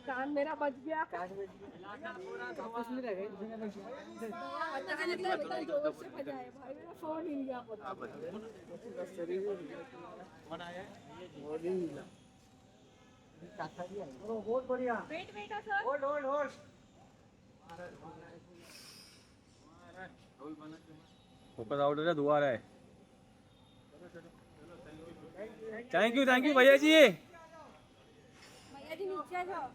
कान मेरा बच गया। फोन हिल गया। बहुत बढ़िया। Wait wait sir. Hold hold hold. Focus out हो रहा, दुआ रहा है। थैंक यू भैया जी। भैया जी नीचे आ जाओ।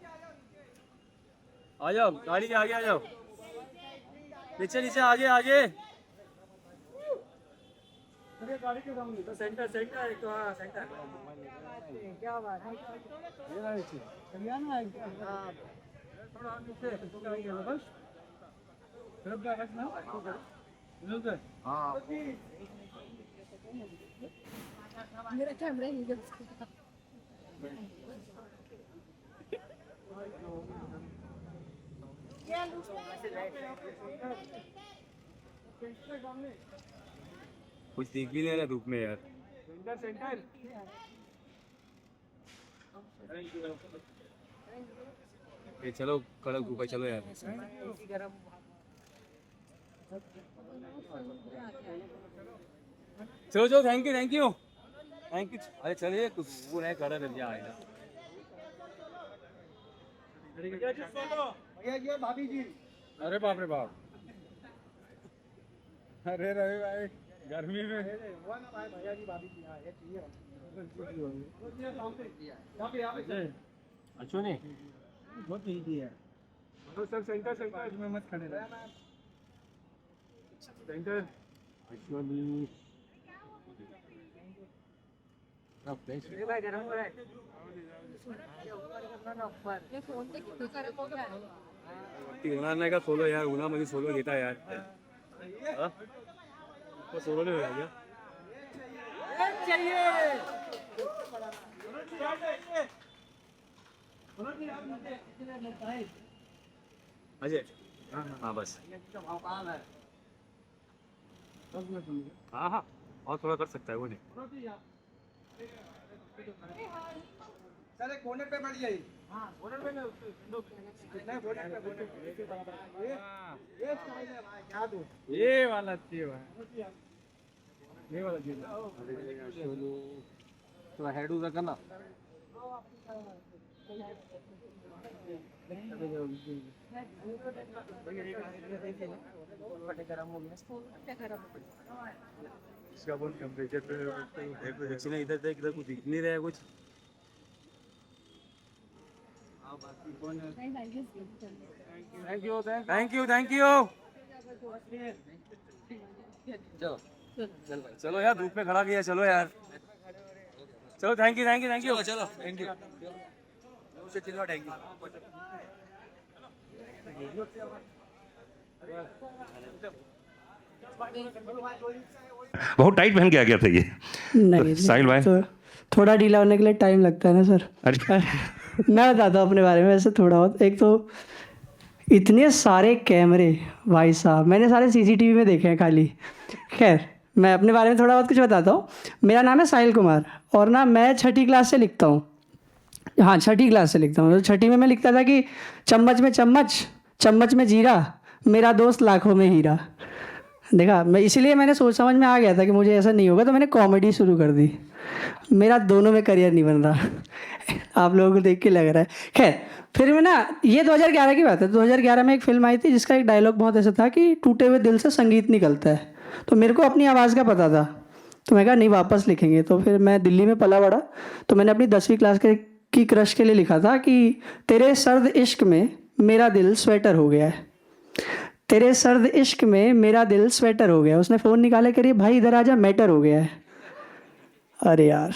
आ जाओ, गाड़ी के आगे आ जाओ। नीचे नीचे आगे आगे। अरे गाड़ी क्यों डाउन? तो सेंटर सेंटर एक तो हाँ सेंटर। क्या बात है? ये ना नीचे। बढ़िया ना एकदम। हाँ। थोड़ा और नीचे तो करेंगे बस। रुक जा बस ना। रुक जा। हाँ। मेरा कैमरा हिल गया। कुछ दिख भी नहीं रहा धूप में यार। Centre centre. ये चलो कड़क धूप है, चलो यार। चलो चलो, थैंक यू। अरे चलिए, कुछ वो नहीं कड़ा कर दिया आएगा। भैया जी भाभी जी। अरे बाप रे बाप। अरे रवि भाई गर्मी में हुआ ना भाई भैया जी भाभी जी। हाँ ये चाहिए। यहाँ पे अच्छो नहीं बहुत इजी है। तो सर सेंटर सेंटर में मत खड़े रहे। सेंटर एक्चुअली भाई गरम हो रहा है। ये फोन पे कितने सारे हो गया है? उन्होंने का सोलो यार, उन्होंने मुझे सोलो देता यार। हाँ? तो सोलो नहीं होगा क्या? अजय हाँ बस हाँ और थोड़ा कर सकता है वो नहीं। सर एक कोने पे बैठ जाइए। हाँ कोने पे नहीं कोने पे ये स्टाइल है भाई क्या दूं ये वाला चाहिए भाई ये वाला चाहिए थोड़ा हेड उधर करना। इसका बहुत टेम्परेचर पे इधर देख, इधर कुछ दिख नहीं रहा है कुछ। Thank you. चलो यार, धूप में खड़ा किया, चलो यार। चलो थैंक यू। चलो थैंक यू। बहुत टाइट पहन के आ गया था ये। नहीं साहिल भाई तो थोड़ा ढीला होने के लिए टाइम लगता है ना सर। अरे मैं बताता हूँ अपने बारे में वैसे थोड़ा बहुत। एक तो इतने सारे कैमरे भाई साहब, मैंने सारे सीसीटीवी में देखे हैं खाली। खैर मैं अपने बारे में थोड़ा बहुत कुछ बताता हूँ। मेरा नाम है साहिल कुमार और ना मैं 6ठी क्लास से लिखता हूँ। हाँ 6ठी क्लास से लिखता हूँ। तो 6ठी में मैं लिखता था कि चम्मच में चम्मच, चम्मच में जीरा, मेरा दोस्त लाखों में हीरा। देखा, मैं इसीलिए मैंने सोच समझ में आ गया था कि मुझे ऐसा नहीं होगा, तो मैंने कॉमेडी शुरू कर दी। मेरा दोनों में करियर नहीं बन रहा आप लोगों को देख के लग रहा है। खैर फिर मैं ना, ये 2011 की बात है। 2011 में एक फिल्म आई थी जिसका एक डायलॉग बहुत ऐसा था कि टूटे हुए दिल से संगीत निकलता है। तो मेरे को अपनी आवाज़ का पता था, तो मैं कहा नहीं वापस लिखेंगे। तो फिर मैं दिल्ली में पला बड़ा, तो मैंने अपनी 10वीं क्लास की क्रश के लिए लिखा था कि तेरे सर्द इश्क में मेरा दिल स्वेटर हो गया है। तेरे सर्द इश्क में मेरा दिल स्वेटर हो गया। उसने फ़ोन निकाला, कह रही भाई इधर आजा, मैटर हो गया है। अरे यार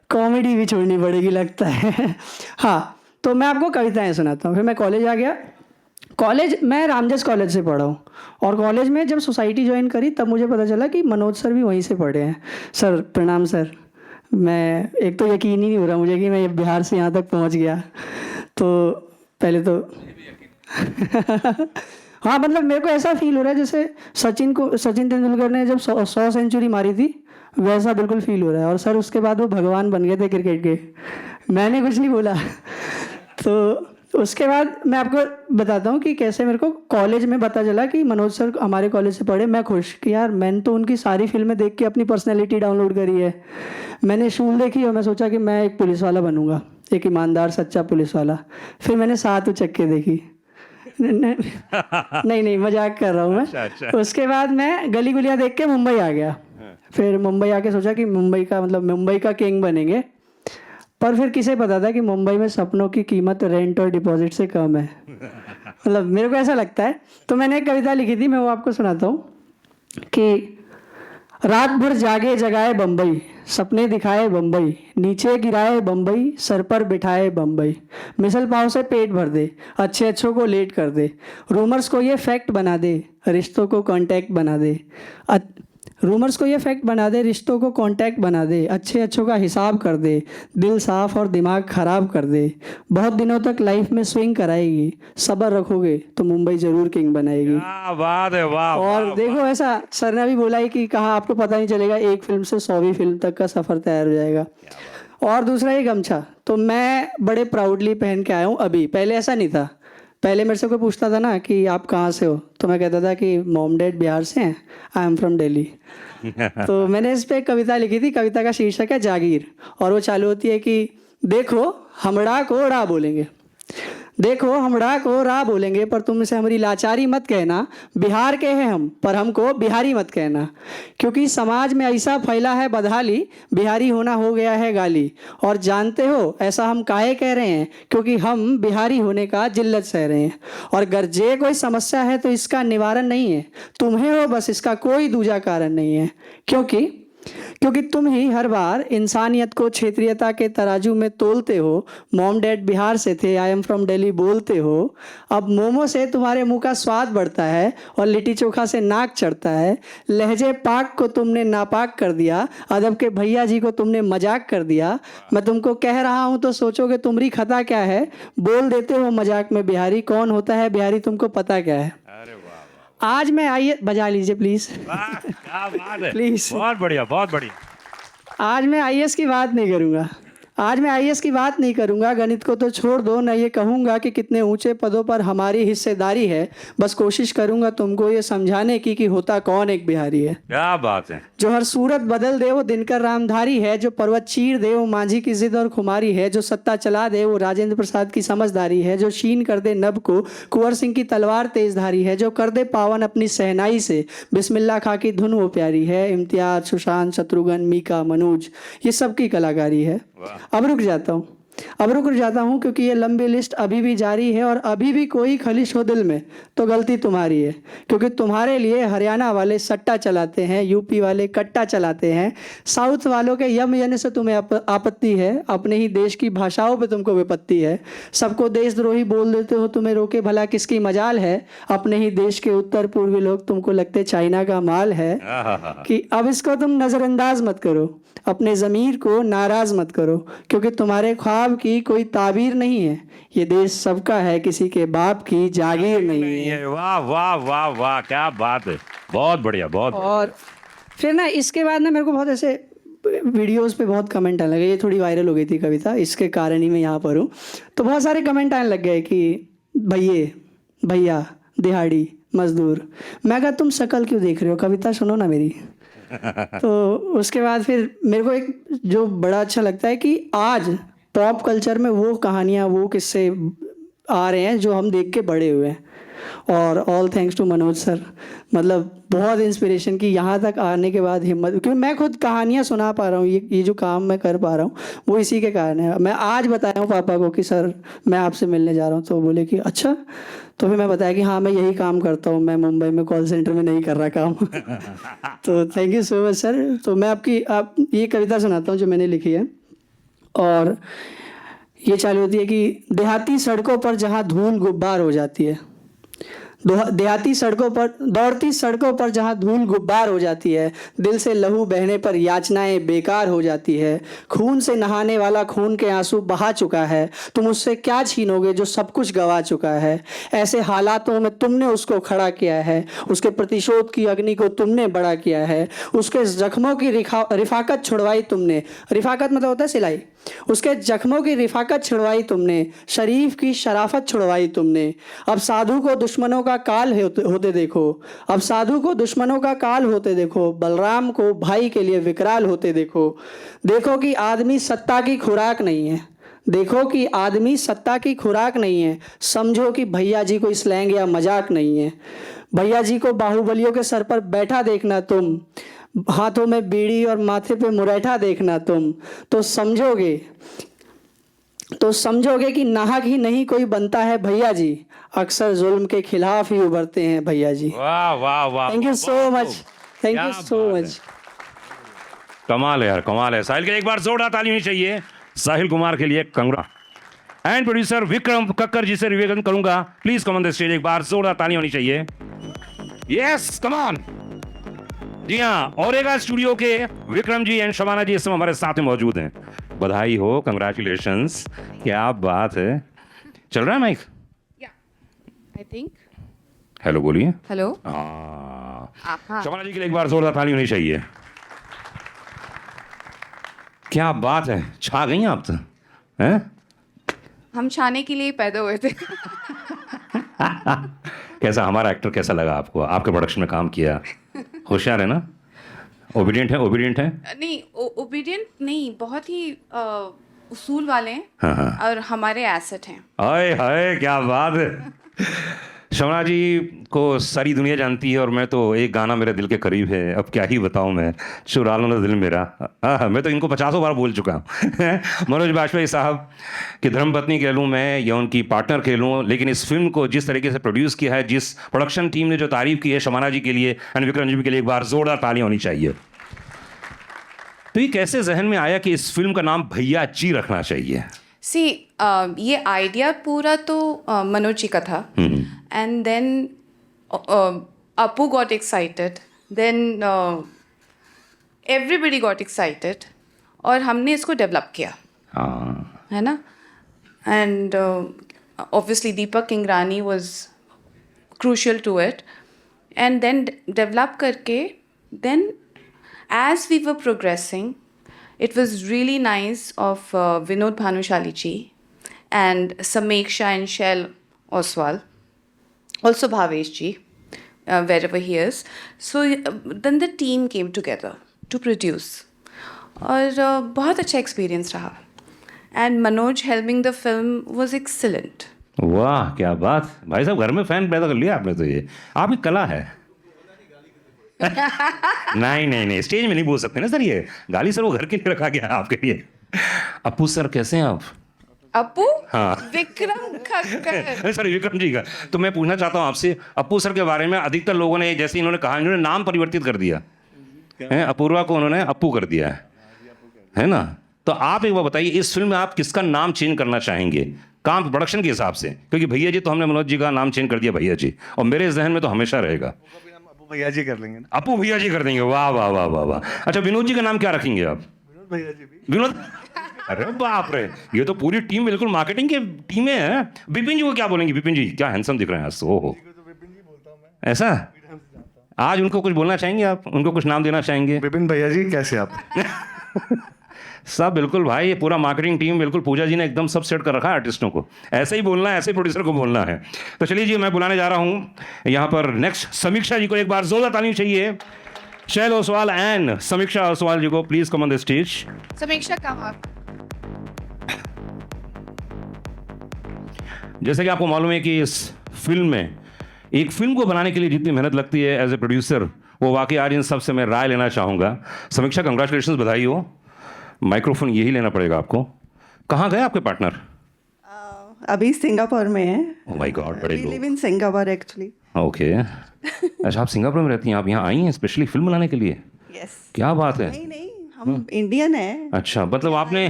कॉमेडी भी छोड़नी पड़ेगी लगता है। हाँ, तो मैं आपको कविताएं सुनाता हूँ। फिर मैं कॉलेज आ गया। कॉलेज मैं रामजस कॉलेज से पढ़ा हूँ, और कॉलेज में जब सोसाइटी ज्वाइन करी तब मुझे पता चला कि मनोज सर भी वहीं से पढ़े हैं। सर प्रणाम सर। मैं एक तो यकीन ही नहीं हो रहा मुझे कि मैं बिहार से यहाँ तक पहुँच गया। तो पहले तो हाँ, मतलब मेरे को ऐसा फील हो रहा है जैसे सचिन तेंदुलकर ने जब 100 सेंचुरी मारी थी, वैसा बिल्कुल फील हो रहा है। और सर उसके बाद वो भगवान बन गए थे क्रिकेट के। मैंने कुछ नहीं बोला। तो उसके बाद मैं आपको बताता हूँ कि कैसे मेरे को कॉलेज में पता चला कि मनोज सर हमारे कॉलेज से पढ़े। मैं खुश कि यार मैंने तो उनकी सारी फिल्में देख के अपनी पर्सनैलिटी डाउनलोड करी है। मैंने शूल देखी और मैं सोचा कि मैं एक पुलिस वाला बनूंगा, एक ईमानदार सच्चा पुलिस वाला। फिर मैंने 7 उचक्के देखी। नहीं मजाक कर रहा हूँ मैं। अच्छा। उसके बाद मैं गली गुलियाँ देख के मुंबई आ गया। फिर मुंबई आके सोचा कि मुंबई का किंग बनेंगे। पर फिर किसे पता था कि मुंबई में सपनों की कीमत रेंट और डिपॉजिट से कम है। मतलब मेरे को ऐसा लगता है। तो मैंने एक कविता लिखी थी, मैं वो आपको सुनाता हूँ कि रात भर जागे जगाए बम्बई, सपने दिखाए बम्बई, नीचे गिराए बम्बई, सर पर बिठाए बम्बई, मिसल पाव से पेट भर दे, अच्छे अच्छों को लेट कर दे, रूमर्स को ये फैक्ट बना दे, रिश्तों को कांटेक्ट बना दे, रूमर्स को ये फैक्ट बना दे, रिश्तों को कांटेक्ट बना दे, अच्छे अच्छों का हिसाब कर दे, दिल साफ और दिमाग खराब कर दे, बहुत दिनों तक लाइफ में स्विंग कराएगी, सब्र रखोगे तो मुंबई जरूर किंग बनाएगी। क्या बात है, वाह। और वाह, देखो ऐसा सर ने भी बोला है कि कहाँ आपको पता नहीं चलेगा, एक फिल्म से 100वीं फिल्म तक का सफ़र तैयार हो जाएगा। और दूसरा ये गमछा तो मैं बड़े प्राउडली पहन के आया हूँ अभी। पहले ऐसा नहीं था। पहले मेरे से कोई पूछता था ना कि आप कहाँ से हो, तो मैं कहता था कि मॉम डैड बिहार से हैं, आई एम फ्रॉम दिल्ली। तो मैंने इस पे एक कविता लिखी थी। कविता का शीर्षक है जागीर, और वो चालू होती है कि देखो हमड़ा को रा बोलेंगे, देखो हमड़ा को रा बोलेंगे, पर तुमसे हमारी लाचारी मत कहना, बिहार के हैं हम पर हमको बिहारी मत कहना, क्योंकि समाज में ऐसा फैला है बदहाली, बिहारी होना हो गया है गाली। और जानते हो ऐसा हम काहे कह रहे हैं, क्योंकि हम बिहारी होने का जिल्लत सह रहे हैं। और गर्जे कोई समस्या है तो इसका निवारण नहीं है, तुम्हें हो बस इसका कोई दूजा कारण नहीं है। क्योंकि तुम ही हर बार इंसानियत को क्षेत्रीयता के तराजू में तोलते हो। मॉम डैड बिहार से थे, आई एम फ्रॉम दिल्ली बोलते हो। अब मोमो से तुम्हारे मुंह का स्वाद बढ़ता है और लिट्टी चोखा से नाक चढ़ता है। लहजे पाक को तुमने नापाक कर दिया, अदब के भैया जी को तुमने मजाक कर दिया। मैं तुमको कह रहा हूँ तो सोचोगे तुम्हारी खता क्या है, बोल देते हो मजाक में बिहारी, कौन होता है बिहारी तुमको पता क्या है। अरे वाह, आज मैं आइए बजा लीजिए प्लीज। वाह, क्या बात है, प्लीज। बहुत बढ़िया, बहुत बढ़िया। आज मैं आईएएस की बात नहीं करूंगा। आज मैं आईएएस की बात नहीं करूंगा, गणित को तो छोड़ दो। न ये कहूंगा कि कितने ऊंचे पदों पर हमारी हिस्सेदारी है, बस कोशिश करूंगा तुमको ये समझाने की कि होता कौन एक बिहारी है। क्या बात है। जो हर सूरत बदल दे वो दिनकर रामधारी है, जो पर्वत चीर दे वो मांझी की जिद और खुमारी है, जो सत्ता चला दे वो राजेंद्र प्रसाद की समझदारी है, जो छीन कर दे नभ को कुंवर सिंह की तलवार तेजधारी है, जो कर दे पावन अपनी सहनाई से बिस्मिल्लाह खा की धुन वो प्यारी है। इम्तियाज, सुशांत, शत्रुघ्न, मीका, मनोज, ये सबकी कलाकारी है। अब रुक जाता हूँ क्योंकि ये लंबी लिस्ट अभी भी जारी है, और अभी भी कोई खलिश हो दिल में तो गलती तुम्हारी है, क्योंकि तुम्हारे लिए हरियाणा वाले सट्टा चलाते हैं, यूपी वाले कट्टा चलाते हैं, साउथ वालों के यम यन से तुम्हें आपत्ति है, अपने ही देश की भाषाओं पे तुमको विपत्ति है, सबको देशद्रोही बोल देते हो, तुम्हें रोके भला किसकी मजाल है, अपने ही देश के उत्तर पूर्वी लोग तुमको लगते चाइना का माल है। कि अब इसको तुम नज़रअंदाज मत करो, अपने ज़मीर को नाराज़ मत करो, क्योंकि तुम्हारे ख्वाब की कोई ताबीर नहीं है, ये देश सबका है, किसी के बाप की जागीर नहीं है। वाह वाह वाह वाह, क्या बात है, बहुत बढ़िया, बहुत। और फिर ना इसके बाद ना मेरे को बहुत ऐसे वीडियोस पे बहुत कमेंट आने लगे। ये थोड़ी वायरल हो गई थी कविता, इसके कारण ही मैं यहाँ पर हूँ। तो बहुत सारे कमेंट आने लग गए कि भैया दिहाड़ी मजदूर। मैं कहा तुम शक्ल क्यों देख रहे हो, कविता सुनो ना मेरी। तो उसके बाद फिर मेरे को एक जो बड़ा अच्छा लगता है कि आज पॉप कल्चर में वो कहानियाँ, वो किस्से आ रहे हैं जो हम देख के बड़े हुए हैं। और all thanks to Manoj sir, मतलब बहुत इंस्पिरेशन की यहाँ तक आने के बाद हिम्मत, क्योंकि मैं खुद कहानियाँ सुना पा रहा हूँ, ये जो काम मैं कर पा रहा हूँ वो इसी के कारण है। मैं आज बताया हूँ पापा को कि सर मैं आपसे मिलने जा रहा हूँ, तो बोले कि अच्छा, तो फिर मैं बताया कि हाँ मैं यही काम करता हूँ, मैं मुंबई में कॉल सेंटर में नहीं कर रहा काम। तो thank you so much sir. तो मैं आप ये कविता सुनाता हूँ जो मैंने लिखी है, और ये चालू होती है कि देहाती सड़कों पर जहाँ धूल गुब्बार हो जाती है, देहाती सड़कों पर, दौड़ती सड़कों पर जहाँ धूल गुब्बार हो जाती है, दिल से लहू बहने पर याचनाएं बेकार हो जाती है, खून से नहाने वाला खून के आंसू बहा चुका है, तुम उससे क्या छीनोगे जो सब कुछ गवा चुका है। ऐसे हालातों में तुमने उसको खड़ा किया है, उसके प्रतिशोध की अग्नि को तुमने बड़ा किया है, उसके जख्मों की रिफाकत छुड़वाई तुमने, रिफाकत मतलब होता है सिलाई, उसके जख्मों की रिफाकत छुड़वाई तुमने, शरीफ की शराफत छुड़वाई तुमने। अब साधु को दुश्मनों का काल होते देखो, अब साधु को दुश्मनों का काल होते देखो, बलराम को भाई के लिए विकराल होते देखो। देखो कि आदमी सत्ता की खुराक नहीं है, देखो कि आदमी सत्ता की खुराक नहीं है, समझो कि भैया जी कोई स्लैंग या मजाक नहीं है। भैया जी को बाहुबलियों के सर पर बैठा देखना तुम, हाथों में बीड़ी और माथे पे मुरैठा देखना तुम, तो समझोगे कि नाहक ही नहीं कोई बनता है भैया जी, अक्सर जुल्म के खिलाफ ही उभरते हैं भैया जी। वाह वाह वाह, thank you so much, thank you so much. कमाल है यार, कमाल है। साहिल के लिए एक बार जोरदार ताली होनी चाहिए। साहिल कुमार के लिए कंग्रा। एंड प्रोड्यूसर विक्रम कक्कर जी से निवेदन करूंगा, please come on the stage, एक बार जोरदार ताली होनी चाहिए। Yes come on. जी हाँ, ओरेगा स्टूडियो के विक्रम जी एंड शबाना जी इस समय हमारे साथ में मौजूद हैं। बधाई हो, कंग्रेचुलेशंस, क्या बात है। चल रहा है माइक? I think. हेलो बोलिए। हेलो। शबाना जी के लिए एक बार जोरदार ताली होनी चाहिए। क्या बात है, छा गई आप तो, हैं? हम छाने के लिए पैदा हुए थे। कैसा हमारा एक्टर कैसा लगा आपको? आपके प्रोडक्शन में काम किया, होशियार है ना, ओबीडियंट है? नहीं, ओबीडियंट नहीं, बहुत ही उसूल वाले हैं। हाँ। और हमारे एसेट हैं। हाय हाय, क्या बात है। शबाना जी को सारी दुनिया जानती है, और मैं तो एक गाना मेरे दिल के करीब है, अब क्या ही बताऊं मैं, चुरा लो ना दिल मेरा। मैं तो इनको 50 बार बोल चुका हूँ। मनोज बाजपेयी साहब की धर्मपत्नी कह लूँ मैं या उनकी पार्टनर कह लूँ, लेकिन इस फिल्म को जिस तरीके से प्रोड्यूस किया है, जिस प्रोडक्शन टीम ने जो तारीफ की है शबाना जी के लिए एंड विक्रम जी के लिए, एक बार जोरदार ताली होनी चाहिए। तो ये कैसे जहन में आया कि इस फिल्म का नाम भैया जी रखना चाहिए? ये आइडिया पूरा तो मनोज जी का था, and then Apu got excited, then everybody got excited, और हमने इसको डेवलप किया, है ना। And obviously Deepak Kingrani was crucial to it, and then develop करके, then as we were progressing, it was really nice of Vinod Bhanushali ji and Sameeksha and Shell Oswal, also Bhavesh ji, wherever he is. So then the team came together to produce. और बहुत अच्छा experience रहा. And Manoj helping the film was excellent. वाह क्या बात, भाई साहब घर में फैन पैदा कर लिया आपने, तो ये आपकी कला है। नहीं, स्टेज में नहीं बोल सकते ना सर, ये गाली सर वो घर के लिए रखा गया है आपके लिए। अपू सर कैसे हैं आप? अपू? हाँ। विक्रम खक्कर। सर विक्रम जी का तो मैं पूछना चाहता हूँ आपसे, अपू सर के बारे में अधिकतर लोगों ने, जैसे इन्होंने कहा, इन्होंने नाम परिवर्तित कर दिया है, अपूर्वा को उन्होंने अपू कर दिया है ना। तो आप एक बार बताइए, इस फिल्म में आप किसका नाम चेंज करना चाहेंगे काम प्रोडक्शन के हिसाब से? क्योंकि भैया जी तो हमने मनोज जी का नाम चेंज कर दिया भैया जी, और मेरे जहन में तो हमेशा रहेगा भैया जी कर लेंगे ना। अपू भैया जी कर देंगे। वाह वाह वाह वाह वाह। अच्छा विनोद जी का नाम क्या रखेंगे आप? विनोद भैया जी भी। विनोद, अरे बाप रे, ये तो पूरी टीम बिल्कुल मार्केटिंग की टीम है। विपिन जी को क्या बोलेंगे? विपिन जी क्या हैंडसम दिख रहे हैं आज। ओहो, ऐसा? आज उनको कुछ बोलना चाहेंगे आप? उनको कुछ नाम देना चाहेंगे? विपिन भैया जी कैसे आप? सब बिल्कुल भाई, ये पूरा मार्केटिंग टीम बिल्कुल, पूजा जी ने एकदम सब सेट कर रखा है आर्टिस्टों को। ऐसे ही बोलना है, ऐसे ही प्रोड्यूसर को बोलना है। तो चलिए जी, मैं बुलाने जा रहा हूँ यहाँ पर नेक्स्ट समीक्षा जी को, एक बार जोरदार ताली चाहिए। शैल ओसवाल एंड समीक्षा ओसवाल जी को please come on the stage. समीक्षा कहाँ? जैसे कि आपको मालूम है कि इस फिल्म में एक फिल्म को बनाने के लिए जितनी मेहनत लगती है एज ए प्रोड्यूसर, वो वाकई आज इन सब से मैं राय लेना चाहूँगा। समीक्षा, कंग्रेचुलेशन, बधाई हो। माइक्रोफोन यही लेना पड़ेगा आपको। कहाँ गए आपके पार्टनर? अभी सिंगापुर में है। ओह माय गॉड, बड़े We live लोग। in Singapore actually. ओके, अच्छा आप सिंगापुर में रहती हैं, आप यहाँ आई हैं स्पेशली फिल्म बनाने के लिए? Yes. क्या बात है। नहीं नहीं, हम इंडियन हैं। अच्छा, मतलब आपने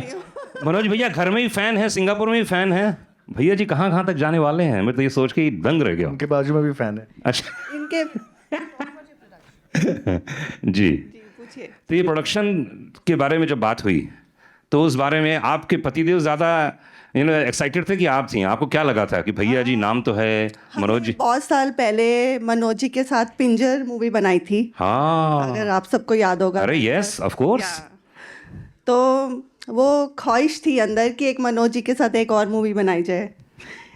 मनोज भैया घर में ही फैन है, सिंगापुर में भी फैन है। भैया जी कहाँ कहाँ तक जाने वाले हैं? मैं तो ये सोच के ही दंग रह गया। उनके बाजू में भी फैन है। अच्छा इनके जी, पूछिए। तो ये प्रोडक्शन के बारे में जब बात हुई तो उस बारे में आपके पतिदेव ज़्यादा एक्साइटेड थे कि आप थी? आपको क्या लगा था कि भैया जी नाम तो है मनोज जी? बहुत साल पहले मनोज जी के साथ पिंजर मूवी बनाई थी, हाँ, अगर आप सबको याद होगा। अरे यस ऑफ कोर्स। तो वो ख्वाहिश थी अंदर कि एक मनोज जी के साथ एक और मूवी बनाई जाए।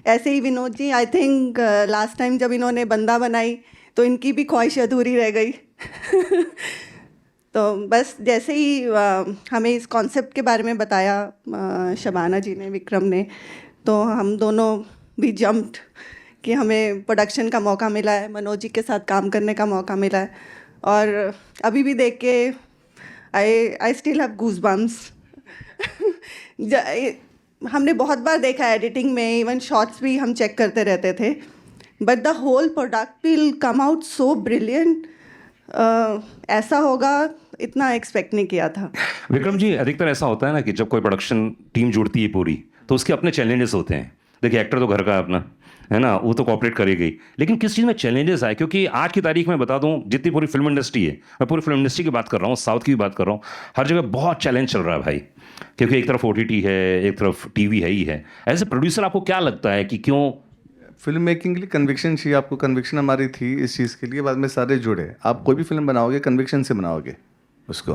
ऐसे ही Vinod ji, I think last time जब इन्होंने बंदा बनाई तो इनकी भी ख्वाहिश अधूरी रह गई। तो बस जैसे ही हमें इस कॉन्सेप्ट के बारे में बताया शबाना जी ने, विक्रम ने, तो हम दोनों भी जम्प्ड कि हमें प्रोडक्शन का मौका मिला है, मनोज जी के साथ काम करने का मौका मिला है। और अभी भी देख के I still have goose bumps. हमने बहुत बार देखा है एडिटिंग में, इवन शॉर्ट्स भी हम चेक करते रहते थे, but the whole product will come out so brilliant. ऐसा होगा इतना एक्सपेक्ट नहीं किया था। विक्रम जी, अधिकतर ऐसा होता है ना कि जब कोई प्रोडक्शन टीम जुड़ती है पूरी, तो उसके अपने चैलेंजेस होते हैं। देखिए एक्टर तो घर का अपना है ना, वो तो कॉपरेट करेगी, लेकिन किस चीज़ में चैलेंजेस आए? क्योंकि आज की तारीख में बता दूं, जितनी पूरी फिल्म इंडस्ट्री है, मैं पूरी फिल्म इंडस्ट्री की बात कर रहा हूँ, साउथ की भी बात कर रहा हूँ, हर जगह बहुत चैलेंज चल रहा है भाई। क्योंकि एक तरफ OTT है, एक तरफ TV है ही है। एज ए प्रोड्यूसर आपको क्या लगता है कि क्यों फिल्म मेकिंग के लिए कन्विक्शन चाहिए आपको। कन्विक्शन हमारी थी इस चीज़ के लिए, बाद में सारे जुड़े। आप कोई भी फिल्म बनाओगे कन्विक्शन से बनाओगे उसको,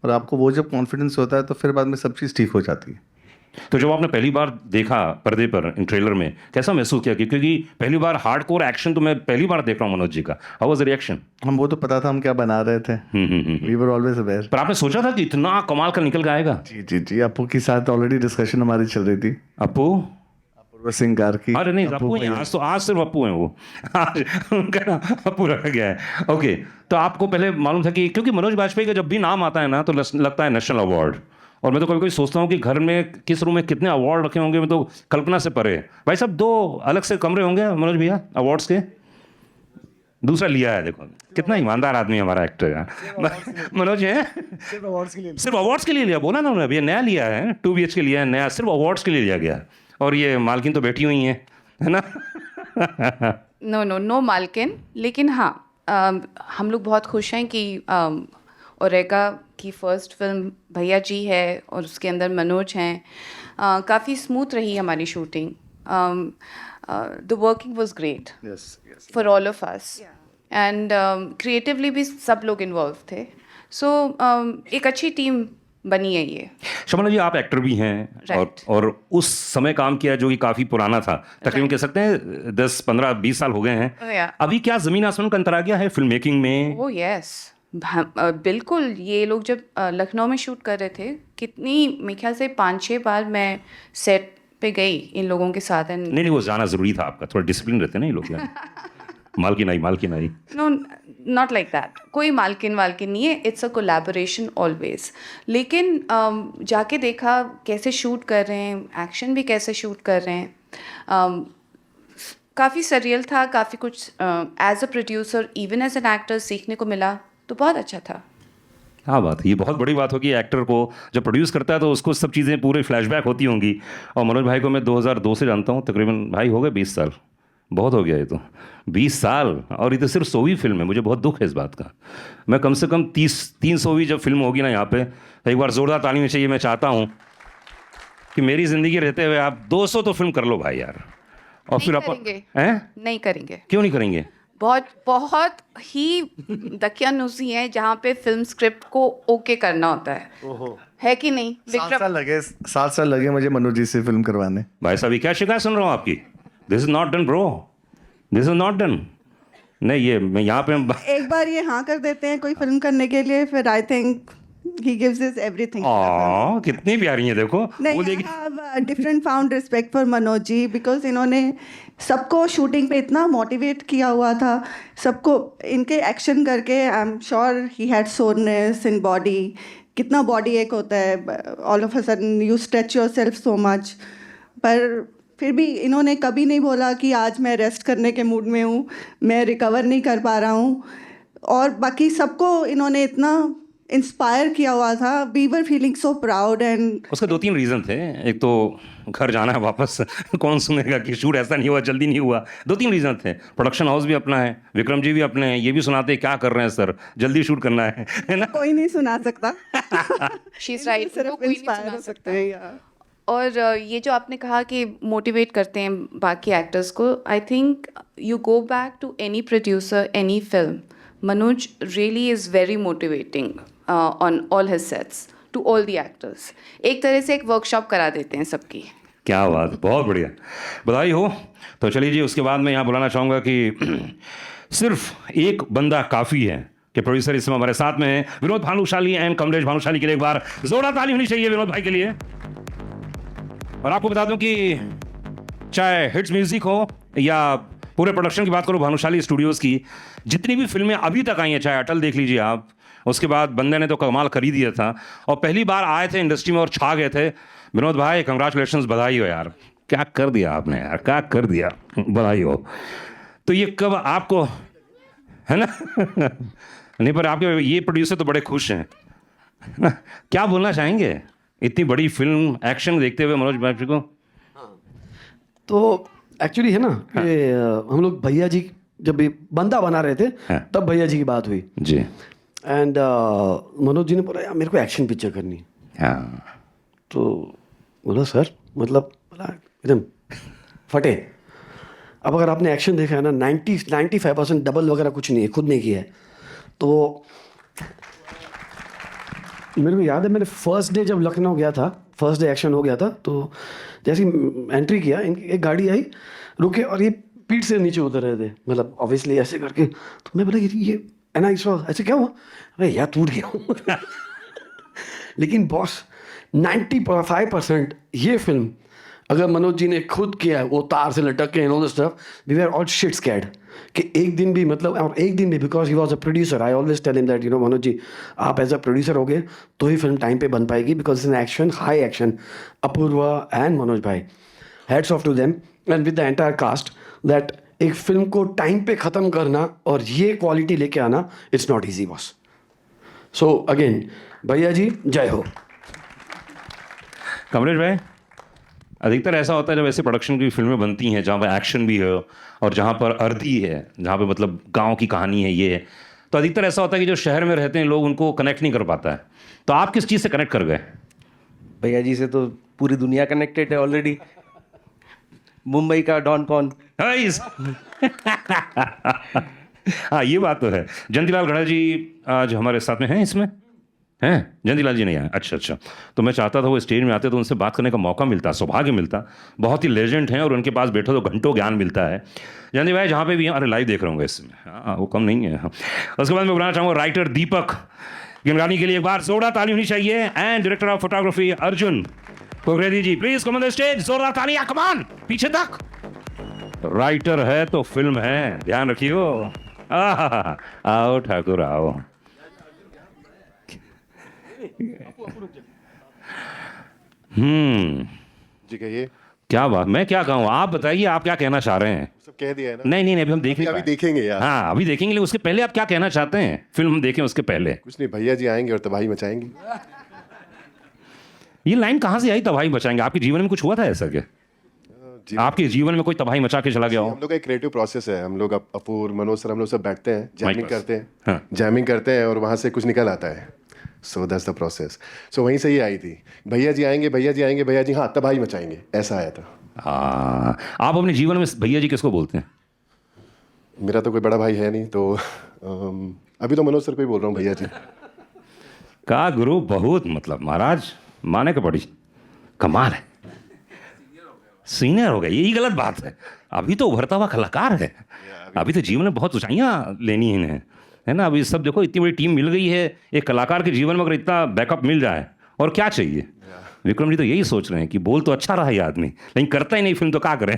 और आपको वो जब कॉन्फिडेंस होता है तो फिर बाद में सब चीज़ ठीक हो जाती है। तो जब आपने पहली बार देखा पर्दे पर इन ट्रेलर में, कैसा महसूस किया? क्योंकि पहली बार हार्डकोर एक्शन तो मैं पहली बार देख रहा हूँ मनोज जी का। How was the reaction? हम वो तो पता था हम क्या बना रहे थे। We were always aware. पर आपने सोचा था कि इतना कमाल का निकल के आएगा? जी जी जी, अपू के साथ ऑलरेडी डिस्कशन हमारी चल रही थी। अप्पू? अपूर्व सिंह गार की। अरे नहीं, अप्पू ही हैं। आज सिर्फ अप्पू हैं वो। आज उनका नाम अप्पू रखा गया है। ओके, तो आपको पहले मालूम था कि, क्योंकि मनोज बाजपेयी का जब भी नाम आता है ना तो लगता है नेशनल अवार्ड। और मैं तो कभी कभी सोचता हूँ कि घर में किस रूम में कितने अवार्ड रखे होंगे, मैं तो कल्पना से परे। भाई साहब 2 अलग से कमरे होंगे मनोज भैया अवार्ड्स के? दूसरा लिया है, देखो कितना ईमानदार आदमी है हमारा एक्टर यार। मनोज है सिर्फ अवार्ड्स के लिए लिया, बोला ना उन्होंने, अभी नया लिया है, 2 BHK लिया है नया, सिर्फ अवार्ड्स के लिए लिया गया। और ये मालकिन तो बैठी हुई हैं, है ना? नो मालकिन, लेकिन हाँ हम लोग बहुत खुश हैं कि ओरेगा की फर्स्ट फिल्म भैया जी है और उसके अंदर मनोज हैं। काफ़ी स्मूथ रही हमारी shooting. The working was great for all of us, and creatively भी सब लोग इन्वॉल्व थे। सो एक अच्छी टीम बनी है ये। शबाना जी, आप एक्टर भी हैं Right. और उस समय काम किया जो कि काफ़ी पुराना था, तकरीबन कह सकते हैं 10, 15, 20 साल हो गए हैं। Yeah. अभी क्या ज़मीन आसमान का अंतर आ गया है फिल्म मेकिंग में? ओह यस, बिल्कुल। ये लोग जब लखनऊ में शूट कर रहे थे, कितनी मेरे ख्याल से 5-6 बार मैं सेट पे गई इन लोगों के साथ। एंड नहीं, वो जाना ज़रूरी था आपका, थोड़ा डिसिप्लिन रहते हैं ना ये लोग यार। मालकिन आई। No, not like that. कोई मालकिन नहीं है, इट्स अ कोलैबोरेशन ऑलवेज। लेकिन जाके देखा कैसे शूट कर रहे हैं, एक्शन भी कैसे शूट कर रहे हैं। काफ़ी सरियल था, काफ़ी कुछ as a producer even as an actor सीखने को मिला, तो बहुत अच्छा था। हाँ, बात ये बहुत बड़ी बात होगी। एक्टर को जब प्रोड्यूस करता है तो उसको सब चीज़ें पूरे फ्लैशबैक होती होंगी। और मनोज भाई को मैं 2002 से जानता हूँ, तकरीबन भाई हो गए 20 साल, बहुत हो गया ये तो 20 साल। और ये तो सिर्फ 100वीं फिल्म है, मुझे बहुत दुख है इस बात का। मैं कम से कम 300वीं जब फिल्म होगी ना यहाँ पे, एक बार ज़ोरदार ताली में चाहिए। मैं चाहता हूँ कि मेरी ज़िंदगी रहते हुए आप 200 तो फिल्म कर लो भाई यार। और फिर अपन नहीं करेंगे। क्यों नहीं करेंगे? बहुत ही दकियानुसी है जहाँ पे फिल्म स्क्रिप्ट को ओके करना होता है कि नहीं? 7 साल लगे मुझे मनोज जी से फिल्म करवाने। भाई साहब ये क्या शिकायत सुन रहा हूँ आपकी? This is not done bro, this is not done. नहीं, ये मैं यहाँ पे एक बार ये हाँ कर देते हैं कोई फिल्म करने के लिए, फिर I think he gives us everything. कितनी प्यारी है देखो। नहीं, I have a different found respect for Manoj ji, because इन्होंने सबको शूटिंग पे इतना मोटिवेट किया हुआ था, सबको इनके एक्शन करके I am sure he had soreness in body, कितना बॉडी एक होता है, all of a sudden you stretch your self so much, पर फिर भी इन्होंने कभी नहीं बोला कि आज मैं रेस्ट करने के मूड में हूँ, मैं रिकवर नहीं कर पा रहा हूँ। और बाकी सबको इन्होंने इतना इंस्पायर किया हुआ था, we were feeling so proud. And उसके 2-3 रीज़न थे। एक तो घर जाना है वापस, कौन सुनेगा कि शूट ऐसा नहीं हुआ, जल्दी नहीं हुआ। 2-3 रीज़न थे। प्रोडक्शन हाउस भी अपना है, विक्रम जी भी अपने हैं, ये भी सुनाते क्या कर रहे हैं सर, जल्दी शूट करना है ना। कोई नहीं सुना सकता। शी इज़ राइट, सिर्फ कोई नहीं इंस्पायर सुना हो सकता। सकते हैं या और ये जो आपने कहा कि मोटिवेट करते हैं बाकी एक्टर्स को, I think you go back to any producer, any film, Manoj really is very motivating on all his sets to all the actors. एक तरह से एक वर्कशॉप करा देते हैं सबकी। क्या बात, बहुत बढ़िया, बधाई हो। तो चलिए जी, उसके बाद मैं यहाँ बुलाना चाहूँगा कि सिर्फ एक बंदा काफ़ी है कि प्रोड्यूसर इस समय हमारे साथ में हैं, विनोद भानुशाली एंड कमलेश भानुशाली के लिए एक बार जोरदार ताली होनी चाहिए विनोद भाई के लिए। और आपको बता दूं कि चाहे हिट्स म्यूजिक हो या पूरे प्रोडक्शन की बात करूं भानुशाली स्टूडियोज़ की, जितनी भी फिल्में अभी तक आई हैं, चाहे अटल देख लीजिए आप, उसके बाद बंदे ने तो कमाल कर ही दिया था, और पहली बार आए थे इंडस्ट्री में और छा गए थे। विनोद भाई कंग्रेचुलेशंस, बधाई हो यार, क्या कर दिया आपने यार, क्या कर दिया, बधाई हो। तो ये कब आपको, है ना नहीं, पर आपके ये प्रोड्यूसर तो बड़े खुश हैं ना, क्या बोलना चाहेंगे इतनी बड़ी फिल्म एक्शन देखते हुए मनोज भाई को? तो एक्चुअली है ना कि हम लोग भैया जी जब ये बंदा बना रहे थे हाँ। तब भैया जी की बात हुई जी। एंड मनोज जी ने बोला यार मेरे को एक्शन पिक्चर करनी है। हाँ, तो बोला सर मतलब बोला एकदम फटे। अब अगर आपने एक्शन देखा है ना 95% डबल वगैरह कुछ नहीं है, खुद ने किया है। तो मेरे को याद है मैंने फर्स्ट डे जब लखनऊ गया था, फर्स्ट डे एक्शन हो गया था, तो जैसे एंट्री किया इनकी एक गाड़ी आई, रुके और ये पीठ से नीचे उतर रहे थे, मतलब ऑब्वियसली ऐसे करके। तो मैं बोला ये एंड आई सॉ ऐसे क्या हुआ, अरे यार टूट गया हूँ लेकिन बॉस 95% ये फिल्म अगर मनोज जी ने खुद किया है, वो तार से लटक के and all the stuff, we were all shit scared कि एक दिन भी मतलब, और एक दिन भी, because he was a producer, I always tell him that you know Manoj ji आप एज अ प्रोड्यूसर हो गए तो ही फिल्म टाइम पे बन पाएगी, because in action, high action, Apoorva and Manoj भाई, hats off to them and with the entire cast, that एक फिल्म को टाइम पे ख़त्म करना और ये क्वालिटी लेके आना, it's not easy boss. So again Bhaiyya ji जय हो। कमलेश भाई, अधिकतर ऐसा होता है जब ऐसे प्रोडक्शन की फिल्में बनती हैं जहाँ पर एक्शन भी है और जहाँ पर अर्दी है, जहाँ पे मतलब गांव की कहानी है, ये है, तो अधिकतर ऐसा होता है कि जो शहर में रहते हैं लोग उनको कनेक्ट नहीं कर पाता है। तो आप किस चीज़ से कनेक्ट कर गए? भैया जी से तो पूरी दुनिया कनेक्टेड है ऑलरेडी। मुंबई का डॉन कौन। हाँ, ये बात तो है। जयंतीलाल गढ़ा जी आज हमारे साथ में हैं, इसमें हैं? जयंतीलाल जी नहीं आए, अच्छा अच्छा। तो मैं चाहता था वो स्टेज में आते तो उनसे बात करने का मौका मिलता, सौभाग्य मिलता। बहुत ही लेजेंड हैं और उनके पास बैठो तो घंटों ज्ञान मिलता है। जयंती भाई जहाँ पे भी हैं, अरे लाइव देख रहा हूँ इसमें, हाँ वो कम नहीं है। हाँ। उसके बाद मैं बुलाना चाहूँगा राइटर दीपक गिनगानी के लिए एक बार जोरदार ताली होनी चाहिए, and director of photography Arjun Pokhredi ji, please come on the stage, जोरदार तालियां, कम ऑन, पीछे तक। राइटर है तो फिल्म है, ध्यान रखियो। आओ ठाकुर आओ। जी कहिए। क्या बात, मैं क्या कहूँ, आप बताइए आप क्या कहना चाह रहे हैं? सब कह दिया है ना। नहीं नहीं नहीं, अभी हम देख नहीं अभी पाए। देखेंगे यार। हाँ अभी देखेंगे, लेकिन उसके पहले आप क्या कहना चाहते हैं? फिल्म हम देखें उसके पहले। कुछ नहीं, भैया जी आएंगे और तबाही मचाएंगे। ये लाइन कहाँ से आई, तबाही मचाएंगे? आपके जीवन में कुछ हुआ था ऐसा क्या? आपके जीवन में कोई तबाही मचा के चला गया हो? हम लोग का एक क्रिएटिव प्रोसेस है, हम लोग अपूर मनोज सर हम लोग सब बैठते हैं, जैमिंग पास। करते हैं। हाँ। जैमिंग करते हैं और वहाँ से कुछ निकल आता है। So that's the process. So वहीं से ही आई थी, भैया जी आएंगे, भैया जी आएंगे, भैया जी हाँ तबाही मचाएंगे, ऐसा आया था। हाँ, आप अपने जीवन में भैया जी किसको बोलते हैं? मेरा तो कोई बड़ा भाई है नहीं, तो अभी तो मनोज सर को ही बोल रहा हूँ भैया जी। का गुरु बहुत, मतलब महाराज माने के पड़ी, कमाल है, सीनियर हो गए, यही गलत बात है। अभी तो उभरता हुआ कलाकार है, अभी तो जीवन में बहुत ऊंचाइयाँ लेनी है इन्हें, है ना। अभी सब देखो, इतनी बड़ी टीम मिल गई है, एक कलाकार के जीवन में अगर इतना बैकअप मिल जाए और क्या चाहिए। विक्रम जी तो यही सोच रहे हैं कि बोल तो अच्छा रहा ये आदमी, लेकिन करता ही नहीं फिल्म, तो क्या करें।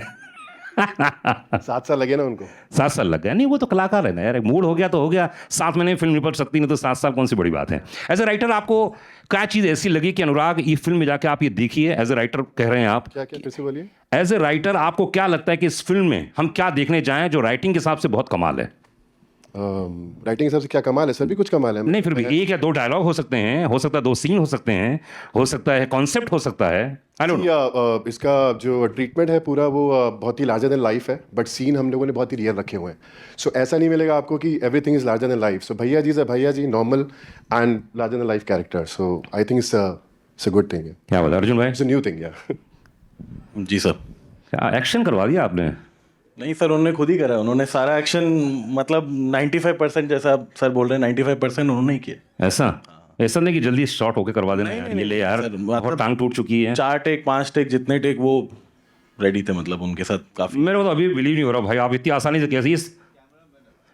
7 साल लगे ना उनको। 7 साल लग गया। नहीं वो तो कलाकार है ना यार, मूड हो गया तो हो गया, 7 महीने फिल्म निपट सकती, नहीं तो 7 साल कौन सी बड़ी बात है। एज ए राइटर आपको क्या चीज़ ऐसी लगी कि अनुराग ये फिल्म में जाके आप ये देखिए, एज ए राइटर कह रहे हैं आप, क्या क्या फिर से बोलिए। एज ए राइटर आपको क्या लगता है कि इस फिल्म में हम क्या देखने जाएं जो राइटिंग के हिसाब से बहुत कमाल है? राइटिंग के हिसाब से क्या कमाल है, सर भी कुछ कमाल है। नहीं फिर भी 1 या 2 डायलॉग हो सकते हैं, हो सकता है 2 सीन हो सकते हैं, हो सकता है कॉन्सेप्ट हो सकता है, आई डोंट नो। इसका जो ट्रीटमेंट है पूरा वो बहुत ही लार्जर देन लाइफ है, बट सीन हम लोगों ने बहुत ही रियल रखे हुए हैं। सो ऐसा नहीं मिलेगा आपको कि everything is larger than life. So Bhaiyya ji is Bhaiyya ji normal and larger than life character. So I think it's a good thing. क्या बोला अर्जुन भाई? It's a new thing. या जी सर। क्या एक्शन करवा दिया आपने? नहीं सर, उन्होंने खुद ही करा, उन्होंने सारा एक्शन मतलब 95% जैसा आप सर बोल रहे हैं 95% उन्होंने ही किया। ऐसा नहीं कि जल्दी शॉर्ट होके करवा देना यार, ये ले यार सर, बहुत टांग टूट चुकी है। 4 टेक 5 टेक जितने टेक वो रेडी थे, मतलब उनके साथ काफी। मेरे को तो अभी बिलीव नहीं हो रहा भाई, आप इतनी आसानी से कैसे इस,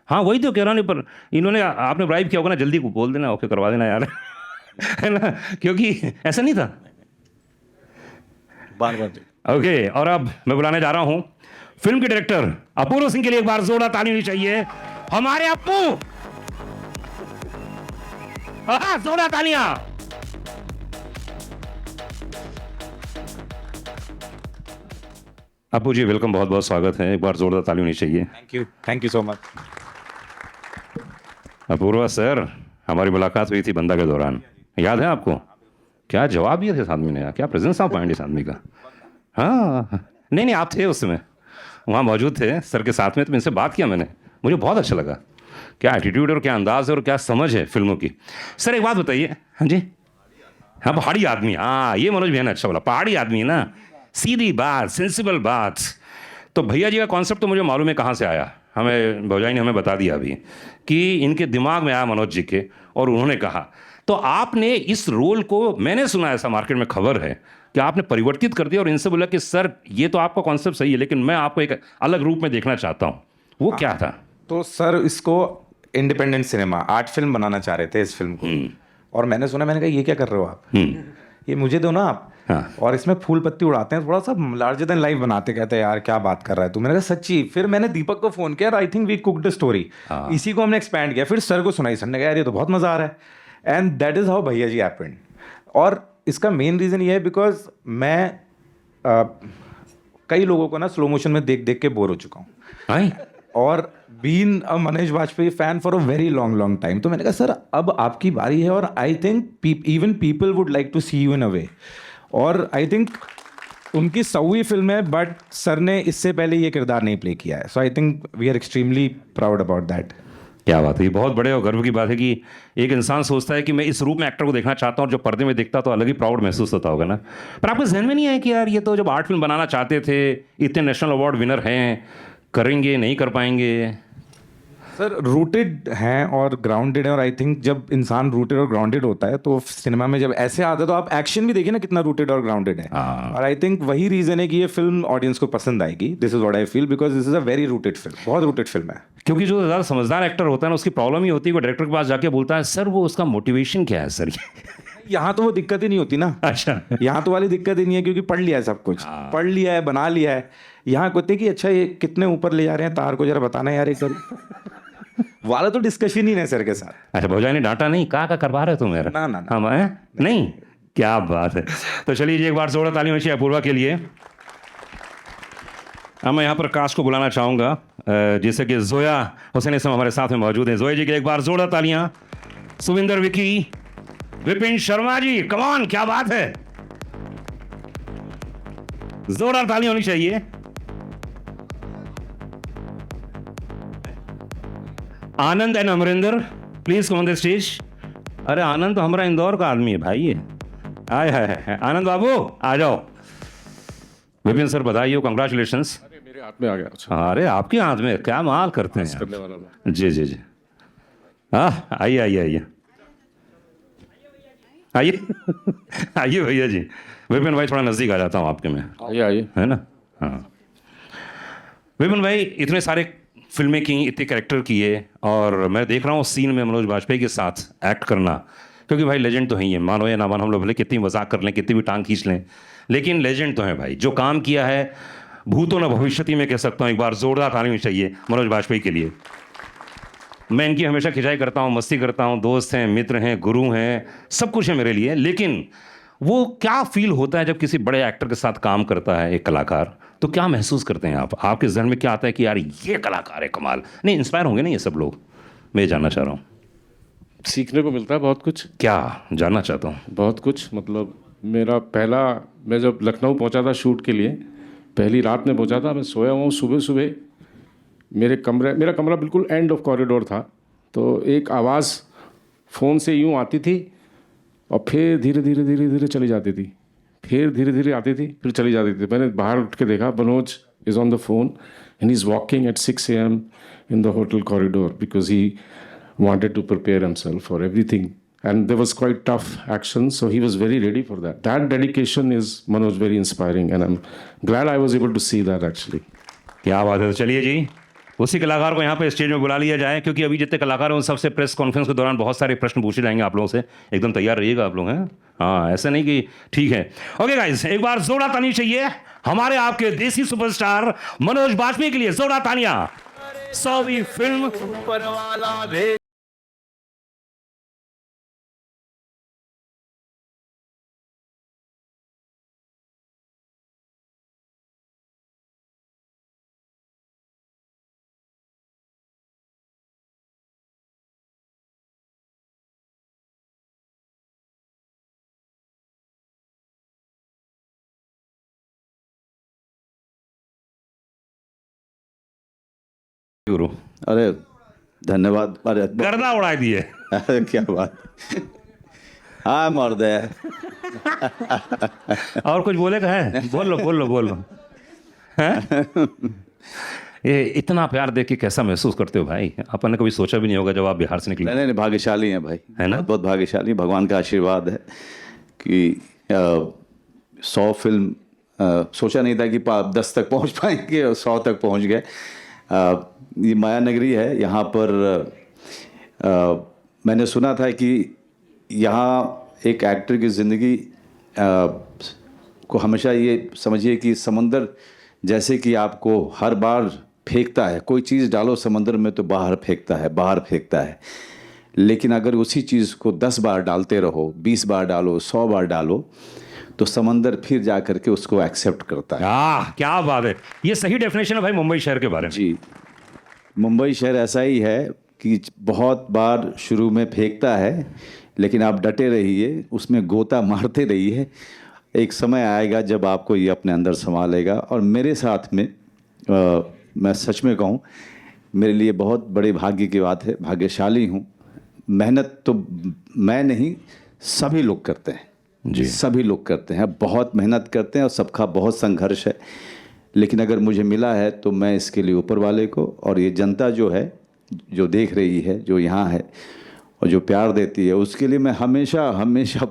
हाँ वही तो कह रहा नहीं, पर इन्होंने आपने ब्राइब किया होगा ना, जल्दी बोल देना ओके करवा देना यार है ना, क्योंकि ऐसा नहीं था। बार बार ओके, और अब मैं बुलाने जा रहा हूं फिल्म के डायरेक्टर अपूर्व सिंह के लिए एक बार जोरदार ताली होनी चाहिए। हमारे अप्पू, जोरदार तालियां। अप्पू जी वेलकम, बहुत बहुत स्वागत है, एक बार जोरदार ताली होनी चाहिए। Thank you so much. Apoorva sir, हमारी मुलाकात हुई थी बंदा के दौरान, याद है आपको? क्या जवाब दिए थे इस आदमी ने यार, क्या प्रेजेंस ऑफ माइंड इस आदमी का। हाँ नहीं आप थे उस समय, वहाँ मौजूद थे सर के साथ में, तो इनसे बात किया मैंने, मुझे बहुत अच्छा लगा। क्या एटीट्यूड और क्या अंदाज है और क्या समझ है फिल्मों की। सर एक बात बताइए। हाँ जी, हाँ पहाड़ी आदमी, हाँ ये मनोज भैया ने अच्छा बोला, पहाड़ी आदमी है ना, सीधी बात, सेंसिबल बात। तो भैया जी का कॉन्सेप्ट तो मुझे मालूम है कहाँ से आया, हमें भौजाई ने हमें बता दिया अभी कि इनके दिमाग में आया मनोज जी के, और उन्होंने कहा। तो आपने इस रोल को, मैंने सुना ऐसा मार्केट में खबर है कि आपने परिवर्तित कर दिया और इनसे बोला कि सर ये तो आपका कॉन्सेप्ट सही है लेकिन मैं आपको एक अलग रूप में देखना चाहता हूँ। वो क्या था? तो सर इसको इंडिपेंडेंट सिनेमा आर्ट फिल्म बनाना चाह रहे थे इस फिल्म को, और मैंने सुना, मैंने कहा ये क्या कर रहे हो आप, ये मुझे दो ना आप। हाँ। और इसमें फूल पत्ती उड़ाते हैं, थोड़ा सा लार्जर देन लाइफ बनाते, कहते हैं यार क्या बात कर रहा है तू। मैंने कहा सच्ची। फिर मैंने दीपक को फोन किया, I think we cooked story, इसी को हमने एक्सपैंड किया, फिर सर को सुनाई, सर ने कहा यार ये तो बहुत मजा आ रहा है। एंड दैट इज हाउ भैया जी हैपेंड। और इसका मेन रीज़न ये है बिकॉज मैं कई लोगों को ना स्लो मोशन में देख देख के बोर हो चुका हूँ, और been a Manoj Vajpayee fan for a very long time. तो मैंने कहा सर अब आपकी बारी है, और I think even people would like to see you in a way. और आई थिंक उनकी 100वीं फिल्म है, बट सर ने इससे पहले ये किरदार नहीं प्ले किया है। So I think we are extremely proud about that. क्या बात है, ये बहुत बड़े और गर्व की बात है कि एक इंसान सोचता है कि मैं इस रूप में एक्टर को देखना चाहता हूँ, और जो पर्दे में दिखता तो अलग ही प्राउड महसूस होता होगा ना। पर आपके जहन में नहीं आया कि यार ये तो जब आर्ट फिल्म बनाना चाहते थे, इतने नेशनल अवार्ड विनर हैं, करेंगे नहीं कर पाएंगे? सर रूटेड हैं और ग्राउंडेड है, और आई थिंक जब इंसान रूटेड और ग्राउंडेड होता है तो सिनेमा में जब ऐसे आता है तो आप एक्शन भी देखिए ना कितना रूटेड और ग्राउंडेड है। और आई थिंक वही रीज़न है कि ये फिल्म ऑडियंस को पसंद आएगी। This is what I feel, because this is a very rooted film, बहुत रूटेड फिल्म है। क्योंकि जो ज़्यादा समझदार एक्टर होता है ना, उसकी प्रॉब्लम ही होती है, वो डायरेक्टर के पास जाके बोलता है सर वो उसका मोटिवेशन क्या है सर। यहाँ तो वो दिक्कत ही नहीं होती ना। अच्छा। यहाँ तो वाली दिक्कत ही नहीं है, क्योंकि पढ़ लिया है सब कुछ, पढ़ लिया है, बना लिया है। यहाँ कहते हैं कि अच्छा ये कितने ऊपर ले जा रहे हैं तार को, जरा बताना यार एक वाला तो डिस्कशन ही नहीं सर के साथ। अच्छा, भौजाई ने डांटा नहीं, कहा करवा रहे तुम मेरा? ना हम नहीं, क्या बात है। तो चलिए जी एक बार जोड़ा ताली होनी चाहिए अपूर्वा के लिए। अब मैं यहाँ पर कास्ट को बुलाना चाहूँगा, जैसे कि जोया हुसैन इस समय हमारे साथ में मौजूद हैं। जोया जी के लिए एक बार जोड़ा तालियाँ। सुविंदर विकी, विपिन शर्मा जी, कम ऑन, क्या बात है, जोरदार तालियां होनी चाहिए। Anand and Amrinder, please come on the stage. अरे आनंद तो हमारा इंदौर का आदमी है भाई, ये आए है आनंद बाबू आ जाओ। विपिन सर बधाई हो, कंग्रेचुलेशंस। मेरे हाथ में आ गया। अरे आपके हाथ में, क्या माल करते हैं। जी जी जी, हाँ आइए आइए आइए आइए आइए भैया जी। विपिन भाई थोड़ा नज़दीक आ जाता हूँ आपके में, आइए आइए, है ना। हाँ विपिन भाई, इतने सारे फिल्में की, इतने कैरेक्टर किए, और मैं देख रहा हूँ सीन में मनोज वाजपेयी के साथ एक्ट करना, क्योंकि भाई लेजेंड तो ही है, मानो या ना मानो, हम लोग भले कितनी मजाक कर लें, कितनी भी टांग खींच लें, लेकिन लेजेंड तो है भाई। जो काम किया है भूतों न भविष्यति में कह सकता हूँ, एक बार जोरदार ताली होनी चाहिए मनोज बाजपेयी के लिए। मैं इनकी हमेशा खिंचाई करता हूँ, मस्ती करता हूँ, दोस्त हैं, मित्र हैं, गुरु हैं, सब कुछ है मेरे लिए। लेकिन वो क्या फील होता है जब किसी बड़े एक्टर के साथ काम करता है एक कलाकार, तो क्या महसूस करते हैं आप? आपके जहन में क्या आता है कि यार ये कलाकार है, कमाल? नहीं, इंस्पायर होंगे ना ये सब लोग, मैं ये जानना चाह रहा हूँ। सीखने को मिलता है बहुत कुछ। क्या जानना चाहता हूँ? बहुत कुछ, मतलब मेरा पहला, मैं जब लखनऊ पहुंचा था शूट के लिए, पहली रात में पहुंचा था, मैं सोया हुआ हूँ, सुबह सुबह मेरा कमरा बिल्कुल एंड ऑफ कॉरिडोर था, तो एक आवाज़ फ़ोन से यूँ आती थी और फिर धीरे धीरे चली जाती थी, फिर धीरे धीरे आती थी, फिर चली जाती थी। मैंने बाहर उठ के देखा, Manoj is on the phone and he is walking at 6 AM in the hotel corridor because he wanted to prepare himself for everything, and there was quite tough action, so he was very ready for that. That dedication is, Manoj, very inspiring, and I'm glad I was able to see that actually. क्या बात है। तो चलिए जी, उसी कलाकार को यहाँ पे स्टेज में बुला लिया जाए, क्योंकि अभी जितने कलाकार हैं उन सबसे प्रेस कॉन्फ्रेंस के दौरान बहुत सारे प्रश्न पूछे जाएंगे आप लोगों से। एकदम तैयार रहिएगा आप लोग, हैं? हाँ, ऐसा नहीं कि ठीक है। ओके गाइस, एक बार जोरदार ताली चाहिए हमारे आपके देसी सुपरस्टार मनोज बाजपेयी के लिए। जोरदार तालियां। 100वीं फिल्म पर वाला भेज गुरु। अरे धन्यवाद। अरे गर्दा उड़ा दिए। अरे क्या बात। हाँ मर्द है। और कुछ बोलेगा है? बोल लो। हैं? ये इतना प्यार देख के कैसा महसूस करते हो भाई? अपन ने कभी सोचा भी नहीं होगा जब आप बिहार से निकले। नहीं, भाग्यशाली हैं भाई, है ना? बहुत भाग्यशाली, भगवान का आशीर्वाद है कि 100 फिल्म सोचा नहीं था कि 10 तक पहुंच पाएंगे और 100 तक पहुंच गए। ये माया नगरी है, यहाँ पर मैंने सुना था कि यहाँ एक एक्टर की ज़िंदगी को हमेशा ये समझिए कि समंदर जैसे कि आपको हर बार फेंकता है, कोई चीज़ डालो समंदर में तो बाहर फेंकता है, लेकिन अगर उसी चीज़ को 10 बार डालते रहो, 20 बार डालो, 100 बार डालो, तो समंदर फिर जा करके उसको एक्सेप्ट करता है। क्या बात है। ये सही डेफिनेशन है भाई मुंबई शहर के बारे में। जी, मुंबई शहर ऐसा ही है कि बहुत बार शुरू में फेंकता है, लेकिन आप डटे रहिए, उसमें गोता मारते रहिए, एक समय आएगा जब आपको ये अपने अंदर संभालेगा। और मेरे साथ में मैं सच में कहूँ, मेरे लिए बहुत बड़े भाग्य की बात है, भाग्यशाली हूँ। मेहनत तो मैं नहीं, सभी लोग करते हैं जी, सभी लोग करते हैं, बहुत मेहनत करते हैं और सबका बहुत संघर्ष है, लेकिन अगर मुझे मिला है तो मैं इसके लिए ऊपर वाले को और ये जनता जो है, जो देख रही है, जो यहाँ है और जो प्यार देती है, उसके लिए मैं हमेशा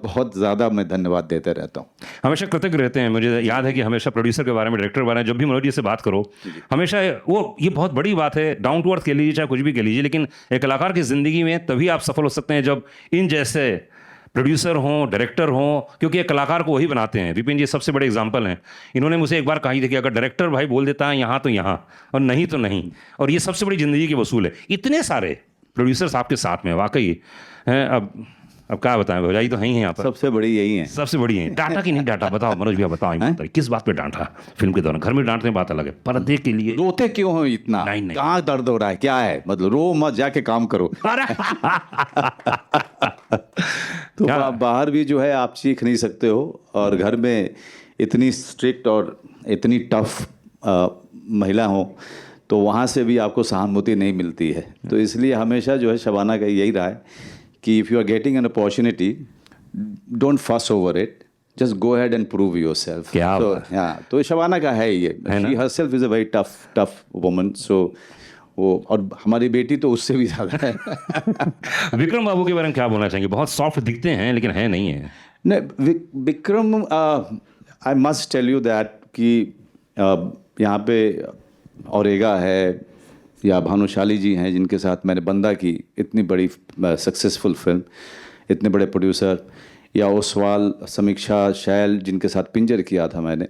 बहुत ज़्यादा मैं धन्यवाद देते रहता हूँ। हमेशा कृतज्ञ रहते हैं। मुझे याद है कि हमेशा प्रोड्यूसर के बारे में, डायरेक्टर के बारे में जब भी मनोज जी से बात करो, हमेशा ये बहुत बड़ी बात है, डाउन टू अर्थ कह लीजिए चाहे कुछ भी कह लीजिए, लेकिन एक कलाकार की ज़िंदगी में तभी आप सफल हो सकते हैं जब इन जैसे प्रोड्यूसर हों, डायरेक्टर हों, क्योंकि एक कलाकार को वही बनाते हैं। विपिन जी सबसे बड़े एग्जाम्पल हैं। इन्होंने मुझे एक बार कही थी कि अगर डायरेक्टर भाई बोल देता है यहाँ तो यहाँ और नहीं तो नहीं, और ये सबसे बड़ी ज़िंदगी की वसूल है। इतने सारे प्रोड्यूसर्स आपके साथ में वाकई हैं। अब क्या बताएं, भौजाई तो हैं ही यहाँ पर, सबसे बड़ी यही है, सबसे बड़ी है। डांटा कि नहीं डांटा, बताओ मनोज भैया, बताओ किस बात पे डांटा? फिल्म के दौरान घर में डांटने बात अलग है, पर्दे के लिए रोते क्यों हो इतना? नहीं। कहाँ दर्द हो रहा है, क्या है? मतलब रो मत, जाके काम करो। तो आप बाहर भी जो है आप सीख नहीं सकते हो, और घर में इतनी स्ट्रिक्ट और इतनी टफ महिला हो तो वहाँ से भी आपको सहानुभूति नहीं मिलती है। तो इसलिए हमेशा जो है शबाना का यही रहा है कि if you are getting an opportunity, don't fuss over it, just go ahead and prove yourself. तो शबाना का है ये, she herself is a very tough woman. So वो, और हमारी बेटी तो उससे भी ज़्यादा है। विक्रम बाबू के बारे में क्या बोलना चाहेंगे? बहुत सॉफ्ट दिखते हैं लेकिन है नहीं है। नहीं, Vikram, I must tell you that कि यहाँ पे औरेगा है या भानुशाली जी हैं जिनके साथ मैंने बंदा की, इतनी बड़ी सक्सेसफुल फिल्म, इतने बड़े प्रोड्यूसर, या ओसवाल, समीक्षा, शैल जिनके साथ पिंजर किया था मैंने।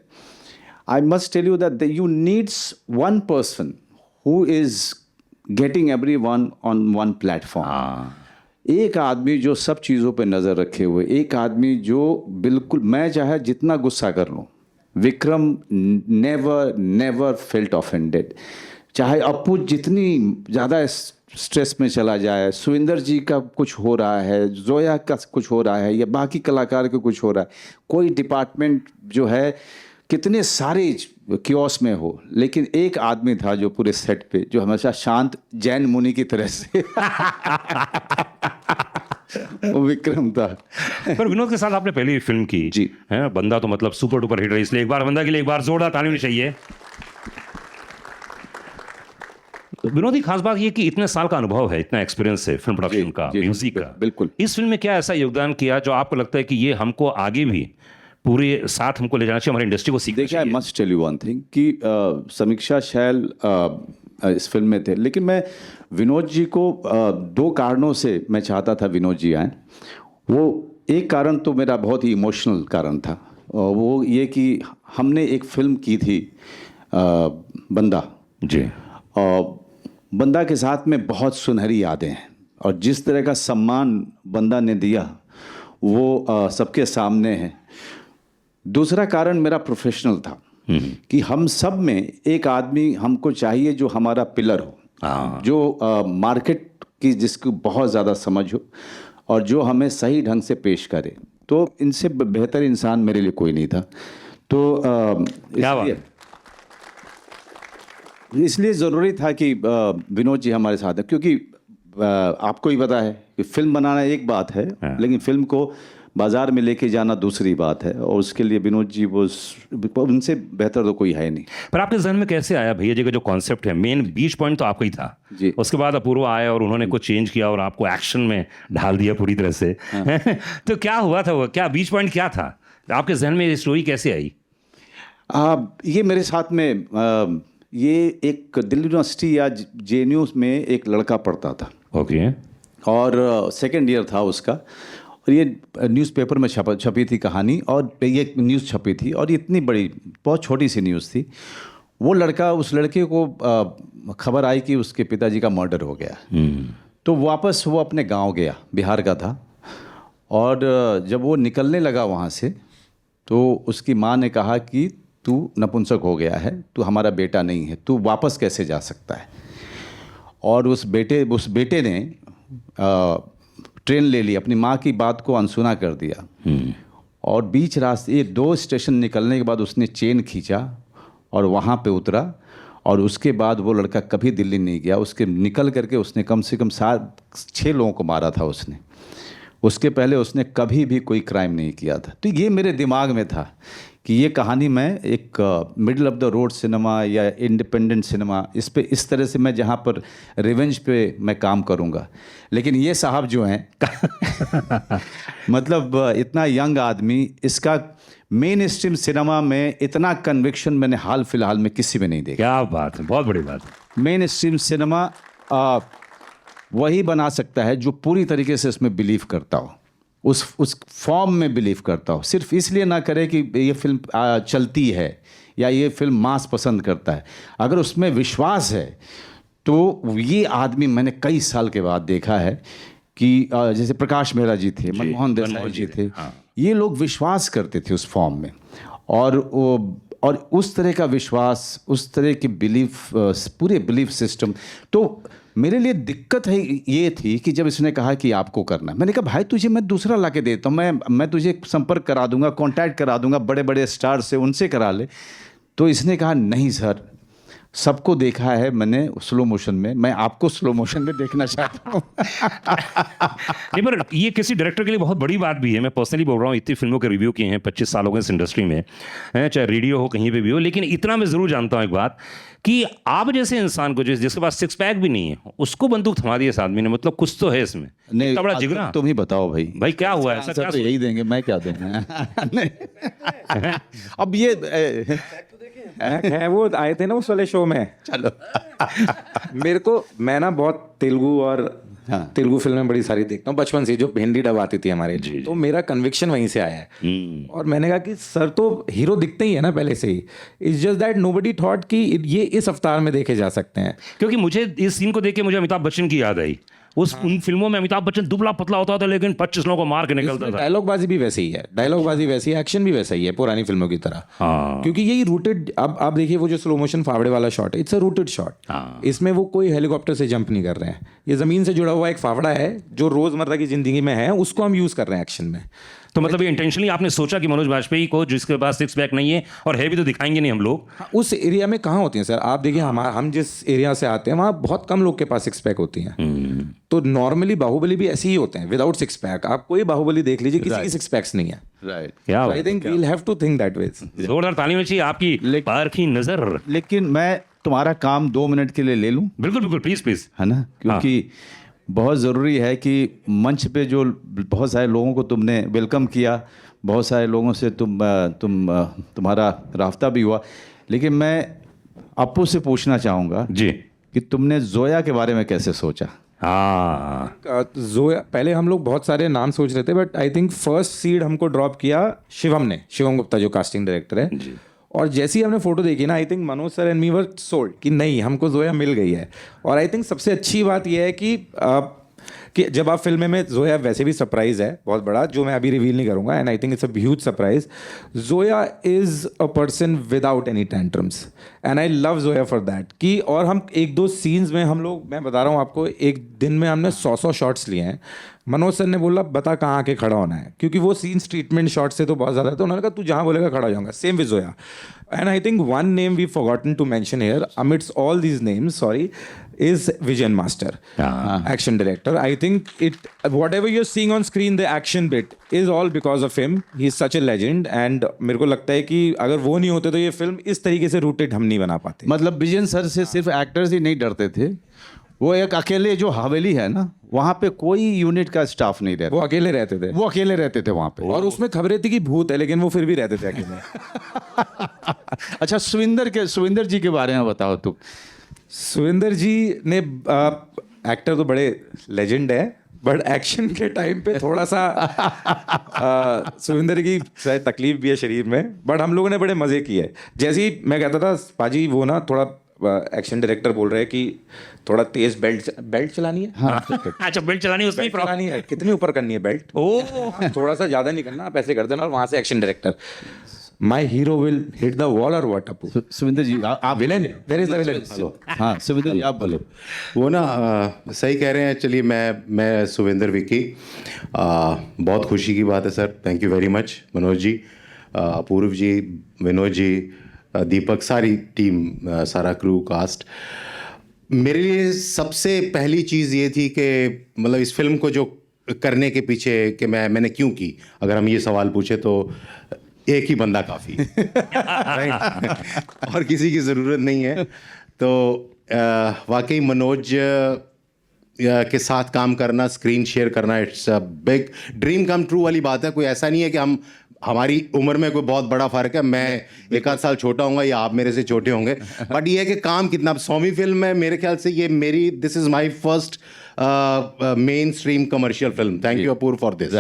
I must tell you that you needs one person who is getting everyone on one platform. एक आदमी जो सब चीज़ों पे नज़र रखे हुए, एक आदमी जो बिल्कुल, मैं चाहे जितना गुस्सा कर लूँ, विक्रम नेवर फेल्ट ऑफेंडेड. चाहे अप्पू जितनी ज़्यादा स्ट्रेस में चला जाए, सुविंदर जी का कुछ हो रहा है, जोया का कुछ हो रहा है, या बाकी कलाकार का कुछ हो रहा है, कोई डिपार्टमेंट जो है कितने सारे क्योस में हो, लेकिन एक आदमी था जो पूरे सेट पे जो हमेशा शांत जैन मुनि की तरह से वो विक्रम था. पर विनोद के साथ आपने पहली फिल्म की जी है, बंदा तो मतलब सुपर डुपर हिट रही, इसलिए एक बार बंदा के लिए एक बार जोरदार ताली होनी चाहिए. विनोद की खास बात ये कि इतने साल का अनुभव है, इतना एक्सपीरियंस है फिल्म प्रोडक्शन का, म्यूजिक का. बिल्कुल. इस फिल्म में क्या ऐसा योगदान किया जो आपको लगता है कि ये हमको आगे भी पूरे साथ हमको ले जाना चाहिए, हमारी इंडस्ट्री को सीखना चाहिए? देखिए, I must tell you one thing कि समीक्षा शैल इस फिल्म में थे, लेकिन मैं विनोद जी को दो कारणों से मैं चाहता था विनोद जी आए. वो एक कारण तो मेरा बहुत ही इमोशनल कारण था, वो ये कि हमने एक फिल्म की थी बंदा जी, बंदा के साथ में बहुत सुनहरी यादें हैं, और जिस तरह का सम्मान बंदा ने दिया वो सबके सामने है. दूसरा कारण मेरा प्रोफेशनल था कि हम सब में एक आदमी हमको चाहिए जो हमारा पिलर हो, जो मार्केट की जिसको बहुत ज़्यादा समझ हो और जो हमें सही ढंग से पेश करे. तो इनसे बेहतर इंसान मेरे लिए कोई नहीं था. तो इसलिए ज़रूरी था कि विनोद जी हमारे साथ हैं, क्योंकि आपको ही पता है कि फिल्म बनाना एक बात है, लेकिन फिल्म को बाजार में लेके जाना दूसरी बात है, और उसके लिए विनोद जी वो उनसे बेहतर तो कोई है नहीं. पर आपके जहन में कैसे आया भैया जी का जो कॉन्सेप्ट है, मेन बीच पॉइंट तो आपका ही था जी. उसके बाद अपूर्वा आया और उन्होंने कुछ चेंज किया और आपको एक्शन में ढाल दिया पूरी तरह से. तो क्या हुआ था, वो क्या बीच पॉइंट क्या था, आपके जहन में ये स्टोरी कैसे आई? ये मेरे साथ में ये एक दिल्ली यूनिवर्सिटी या JNU में एक लड़का पढ़ता था. ओके. और सेकेंड ईयर था उसका, और ये न्यूज़पेपर में छपी थी कहानी, और ये न्यूज़ छपी थी, और ये इतनी बड़ी बहुत छोटी सी न्यूज़ थी. वो लड़का, उस लड़के को खबर आई कि उसके पिताजी का मर्डर हो गया. तो वापस वो अपने गांव गया, बिहार का था, और जब वो निकलने लगा वहाँ से तो उसकी माँ ने कहा कि तू नपुंसक हो गया है, तू हमारा बेटा नहीं है, तू वापस कैसे जा सकता है. और उस बेटे ने ट्रेन ले ली, अपनी माँ की बात को अनसुना कर दिया, और बीच रास्ते 2 स्टेशन निकलने के बाद उसने चेन खींचा और वहाँ पे उतरा, और उसके बाद वो लड़का कभी दिल्ली नहीं गया. उसके निकल करके उसने कम से कम 6 लोगों को मारा था उसने. उसके पहले उसने कभी भी कोई क्राइम नहीं किया था. तो ये मेरे दिमाग में था कि ये कहानी मैं एक middle of the road cinema या इंडिपेंडेंट सिनेमा, इस तरह से मैं जहाँ पर रिवेंज पे मैं काम करूँगा. लेकिन ये साहब जो हैं मतलब इतना यंग आदमी, इसका मेन स्ट्रीम सिनेमा में इतना कन्विक्शन मैंने हाल फिलहाल में किसी में नहीं देखा. क्या बात है, बहुत बड़ी बात है. मेन स्ट्रीम सिनेमा वही बना सकता है जो पूरी तरीके से इसमें बिलीव करता हो, उस फॉर्म में बिलीव करता हो. सिर्फ इसलिए ना करे कि ये फिल्म चलती है या ये फिल्म मास पसंद करता है. अगर उसमें विश्वास है तो ये आदमी मैंने कई साल के बाद देखा है कि जैसे प्रकाश मेहरा जी थे, मनमोहन देसाई जी थे, ये लोग विश्वास करते थे उस फॉर्म में, और उस तरह का विश्वास, उस तरह की बिलीफ, पूरे बिलीफ सिस्टम. तो मेरे लिए दिक्कत है ये थी कि जब इसने कहा कि आपको करना है, मैंने कहा भाई तुझे मैं दूसरा ला के देता हूँ, मैं तुझे संपर्क करा दूंगा, कांटेक्ट करा दूंगा बड़े बड़े स्टार से, उनसे करा ले. तो इसने कहा नहीं सर, सबको देखा है मैंने स्लो मोशन में, मैं आपको स्लो मोशन में देखना चाहता हूँ. नहीं, पर ये किसी डायरेक्टर के लिए बहुत बड़ी बात भी है. मैं पर्सनली बोल रहा हूँ, इतनी फिल्मों के रिव्यू किए हैं, 25 साल हो गए इस इंडस्ट्री में, चाहे रेडियो हो कहीं पे भी हो, लेकिन इतना मैं ज़रूर जानता हूँ एक बात कि आप जैसे इंसान को जिसके पास 6 पैक भी नहीं है, उसको बंदूक थमा दी इस आदमी ने, मतलब कुछ तो है इसमें. नहीं, इतना बड़ा जिगरा. तुम ही बताओ भाई क्या हुआ है? ऐसा क्या तो यही देंगे, मैं क्या दूंगा. नहीं अब ये है, वो आए थे ना उस वाले शो में. चलो मेरे को, मैं ना बहुत तेलुगु और तेलुगु फिल्में बड़ी सारी देखता हूँ बचपन से, जो हिंदी डब आती थी हमारे, तो मेरा कन्विक्शन वहीं से आया है। और मैंने कहा कि सर तो हीरो दिखते ही है ना पहले से ही, it's just that nobody thought कि ये इस अवतार में देखे जा सकते हैं। क्योंकि मुझे इस सीन को देख के मुझे अमिताभ बच्चन की याद आई। उन फिल्मों में अमिताभ बच्चन दुबला पतला होता था लेकिन 25 लोगों को मार के निकलता था। डायलॉग बाजी भी वैसे ही है, डायलॉग बाजी वैसी है, एक्शन भी वैसा ही है पुरानी फिल्मों की तरह। क्योंकि यही रूटेड, अब आप देखिए वो जो स्लो मोशन फावड़े वाला शॉट है, इट्स अ रूटेड शॉट। इसमें वो कोई हेलीकॉप्टर से जंप नहीं कर रहे हैं, ये ज़मीन से जुड़ा हुआ एक फावड़ा है जो रोज़मर्रा की ज़िंदगी में है, उसको हम यूज़ कर रहे हैं एक्शन में। तो मतलब ये इंटेंशनली आपने सोचा कि मनोज बाजपेयी को, जिसके पास 6 पैक नहीं है और है भी तो दिखाएंगे नहीं हम लोग, उस एरिया में कहाँ होती हैं सर? आप देखिए हम जिस एरिया से आते हैं वहाँ बहुत कम लोग के पास 6 पैक होती हैं। तो नॉर्मली बाहुबली भी ऐसे ही होते हैं विदाउट 6 पैक। आप कोई बाहुबली देख लीजिए, किसी की 6 पैक्स नहीं है। Right. I think we will have to think that way. जोरदार ताली में चाहिए आपकी पार की नजर। लेकिन मैं तुम्हारा काम 2 मिनट के लिए ले लूं? बिल्कुल बिल्कुल, प्लीज प्लीज, है ना, क्योंकि बहुत ज़रूरी है कि मंच पे जो बहुत सारे लोगों को तुमने वेलकम किया, बहुत सारे लोगों से तुम्हारा राफ्ता भी हुआ, लेकिन मैं अप्पू से पूछना चाहूँगा जी कि तुमने जोया के बारे में कैसे सोचा? जोया, पहले हम लोग बहुत सारे नाम सोच रहे थे, but I think first seed हमको ड्रॉप किया शिवम ने, शिवम गुप्ता जो कास्टिंग डायरेक्टर है। और जैसे ही हमने फोटो देखी ना, I think Manoj sir and me were sold कि नहीं, हमको जोया मिल गई है। और आई थिंक सबसे अच्छी बात यह है कि जब आप फिल्म में, जोया वैसे भी सरप्राइज है बहुत बड़ा, जो मैं अभी रिवील नहीं करूंगा, and I think it's a huge surprise. Zoya is a person without any tantrums and I love Zoya for that. कि और हम 1-2 सीन्स में हम लोग, मैं बता रहा हूँ आपको, एक दिन में हमने 100 शॉट्स लिए हैं। मनोज सर ने बोला बता कहाँ आके खड़ा होना है, क्योंकि वो सीन्स ट्रीटमेंट शॉट से तो बहुत ज़्यादा है, तो उन्होंने कहा तू जहाँ बोलेगा खड़ा हो जाऊंगा। Same with Zoya. And I think one name we forgotten to mention here amidst all these names, sorry, is Vijayan Master, action director. I think whatever you're seeing on screen, the action bit is all because of him. He's such a legend, and मेरे को लगता है कि अगर वो नहीं होते तो ये फिल्म इस तरीके से रूटेड हम नहीं बना पाते। मतलब विजयन सर से सिर्फ एक्टर्स ही नहीं डरते थे, वो एक अकेले जो हवेली है ना, वहाँ पे कोई यूनिट का स्टाफ नहीं रहता, वो अकेले रहते थे, वो अकेले रहते थे वहाँ पे। और उसमें खबरें थी कि भूत है, लेकिन वो फिर भी रहते थे अकेले। अच्छा, सुविंदर जी के बारे में बताओ तुम। सुविंदर जी ने, एक्टर तो बड़े लेजेंड है, बट एक्शन के टाइम पे थोड़ा सा सुविंदर की शायद तकलीफ भी है शरीर में, बट हम लोगों ने बड़े मज़े किए। जैसे ही मैं कहता था पाजी वो ना थोड़ा, एक्शन डायरेक्टर बोल रहे हैं कि थोड़ा तेज बेल्ट चलानी है। हाँ। अच्छा, बेल्ट चलानी है, उसमें चलानी है, कितने ऊपर करनी है बेल्ट, थोड़ा सा ज़्यादा नहीं करना, आप ऐसे कर देना। और वहाँ से action director, my hero will hit the wall और व्हाट अप। सुविंदर जी आप villain, where is the villain? हाँ सुविंदर जी आप बोलो। वो ना सही कह रहे हैं। चलिए मैं सुविंदर विकी, बहुत खुशी की बात है sir, thank you very much Manoj ji, Apoorv ji, Vinod ji, Deepak, सारी टीम, सारा क्रू कास्ट। मेरे लिए सबसे पहली चीज़ ये थी कि मतलब इस फिल्म को जो करने के पीछे कि मैंने क्यों की, अगर हम ये सवाल पूछे तो एक ही बंदा काफ़ी और किसी की ज़रूरत नहीं है। तो वाकई मनोज के साथ काम करना, स्क्रीन शेयर करना, it's a big dream come true वाली बात है। कोई ऐसा नहीं है कि हमारी उम्र में कोई बहुत बड़ा फ़र्क है, मैं 1-8 साल छोटा होऊंगा या आप मेरे से छोटे होंगे, बट ये है कि काम कितना, 100वीं फिल्म है मेरे ख्याल से ये मेरी, this is my first mainstream commercial film. Thank you Apoorva for this.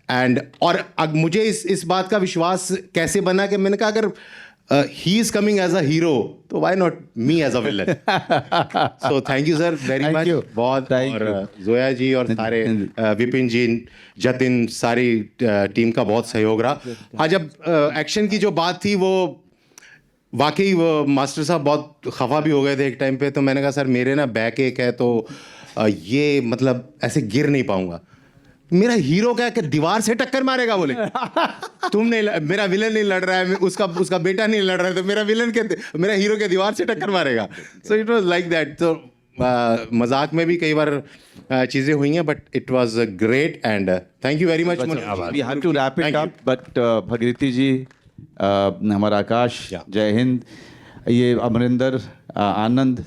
And और मुझे इस बात का विश्वास कैसे बना कि मैंने कहा अगर he is coming as a hero तो why not me as a villain. So thank you sir very much, बहुत। और जोया जी और सारे विपिन जी, जतिन, सारी टीम का बहुत सहयोग रहा। हाँ, जब एक्शन की जो बात थी वो वाकई वो मास्टर साहब बहुत खफा भी हो गए थे एक टाइम पे, तो मैंने कहा सर मेरे ना बैक एक है तो ये मतलब ऐसे गिर नहीं पाऊंगा। मेरा हीरो क्या कि दीवार से टक्कर मारेगा, बोले तुम नहीं, मेरा विलन नहीं लड़ रहा है, उसका बेटा नहीं लड़ रहा है, तो मेरा हीरो के दीवार से टक्कर मारेगा। So it was like that. तो मजाक में भी कई बार चीज़ें हुई हैं, but it was great and thank you very much. We have to wrap it up, but Bhagirathi ji, हमारा आकाश, जय हिंद, ये अमरिंदर, आनंद,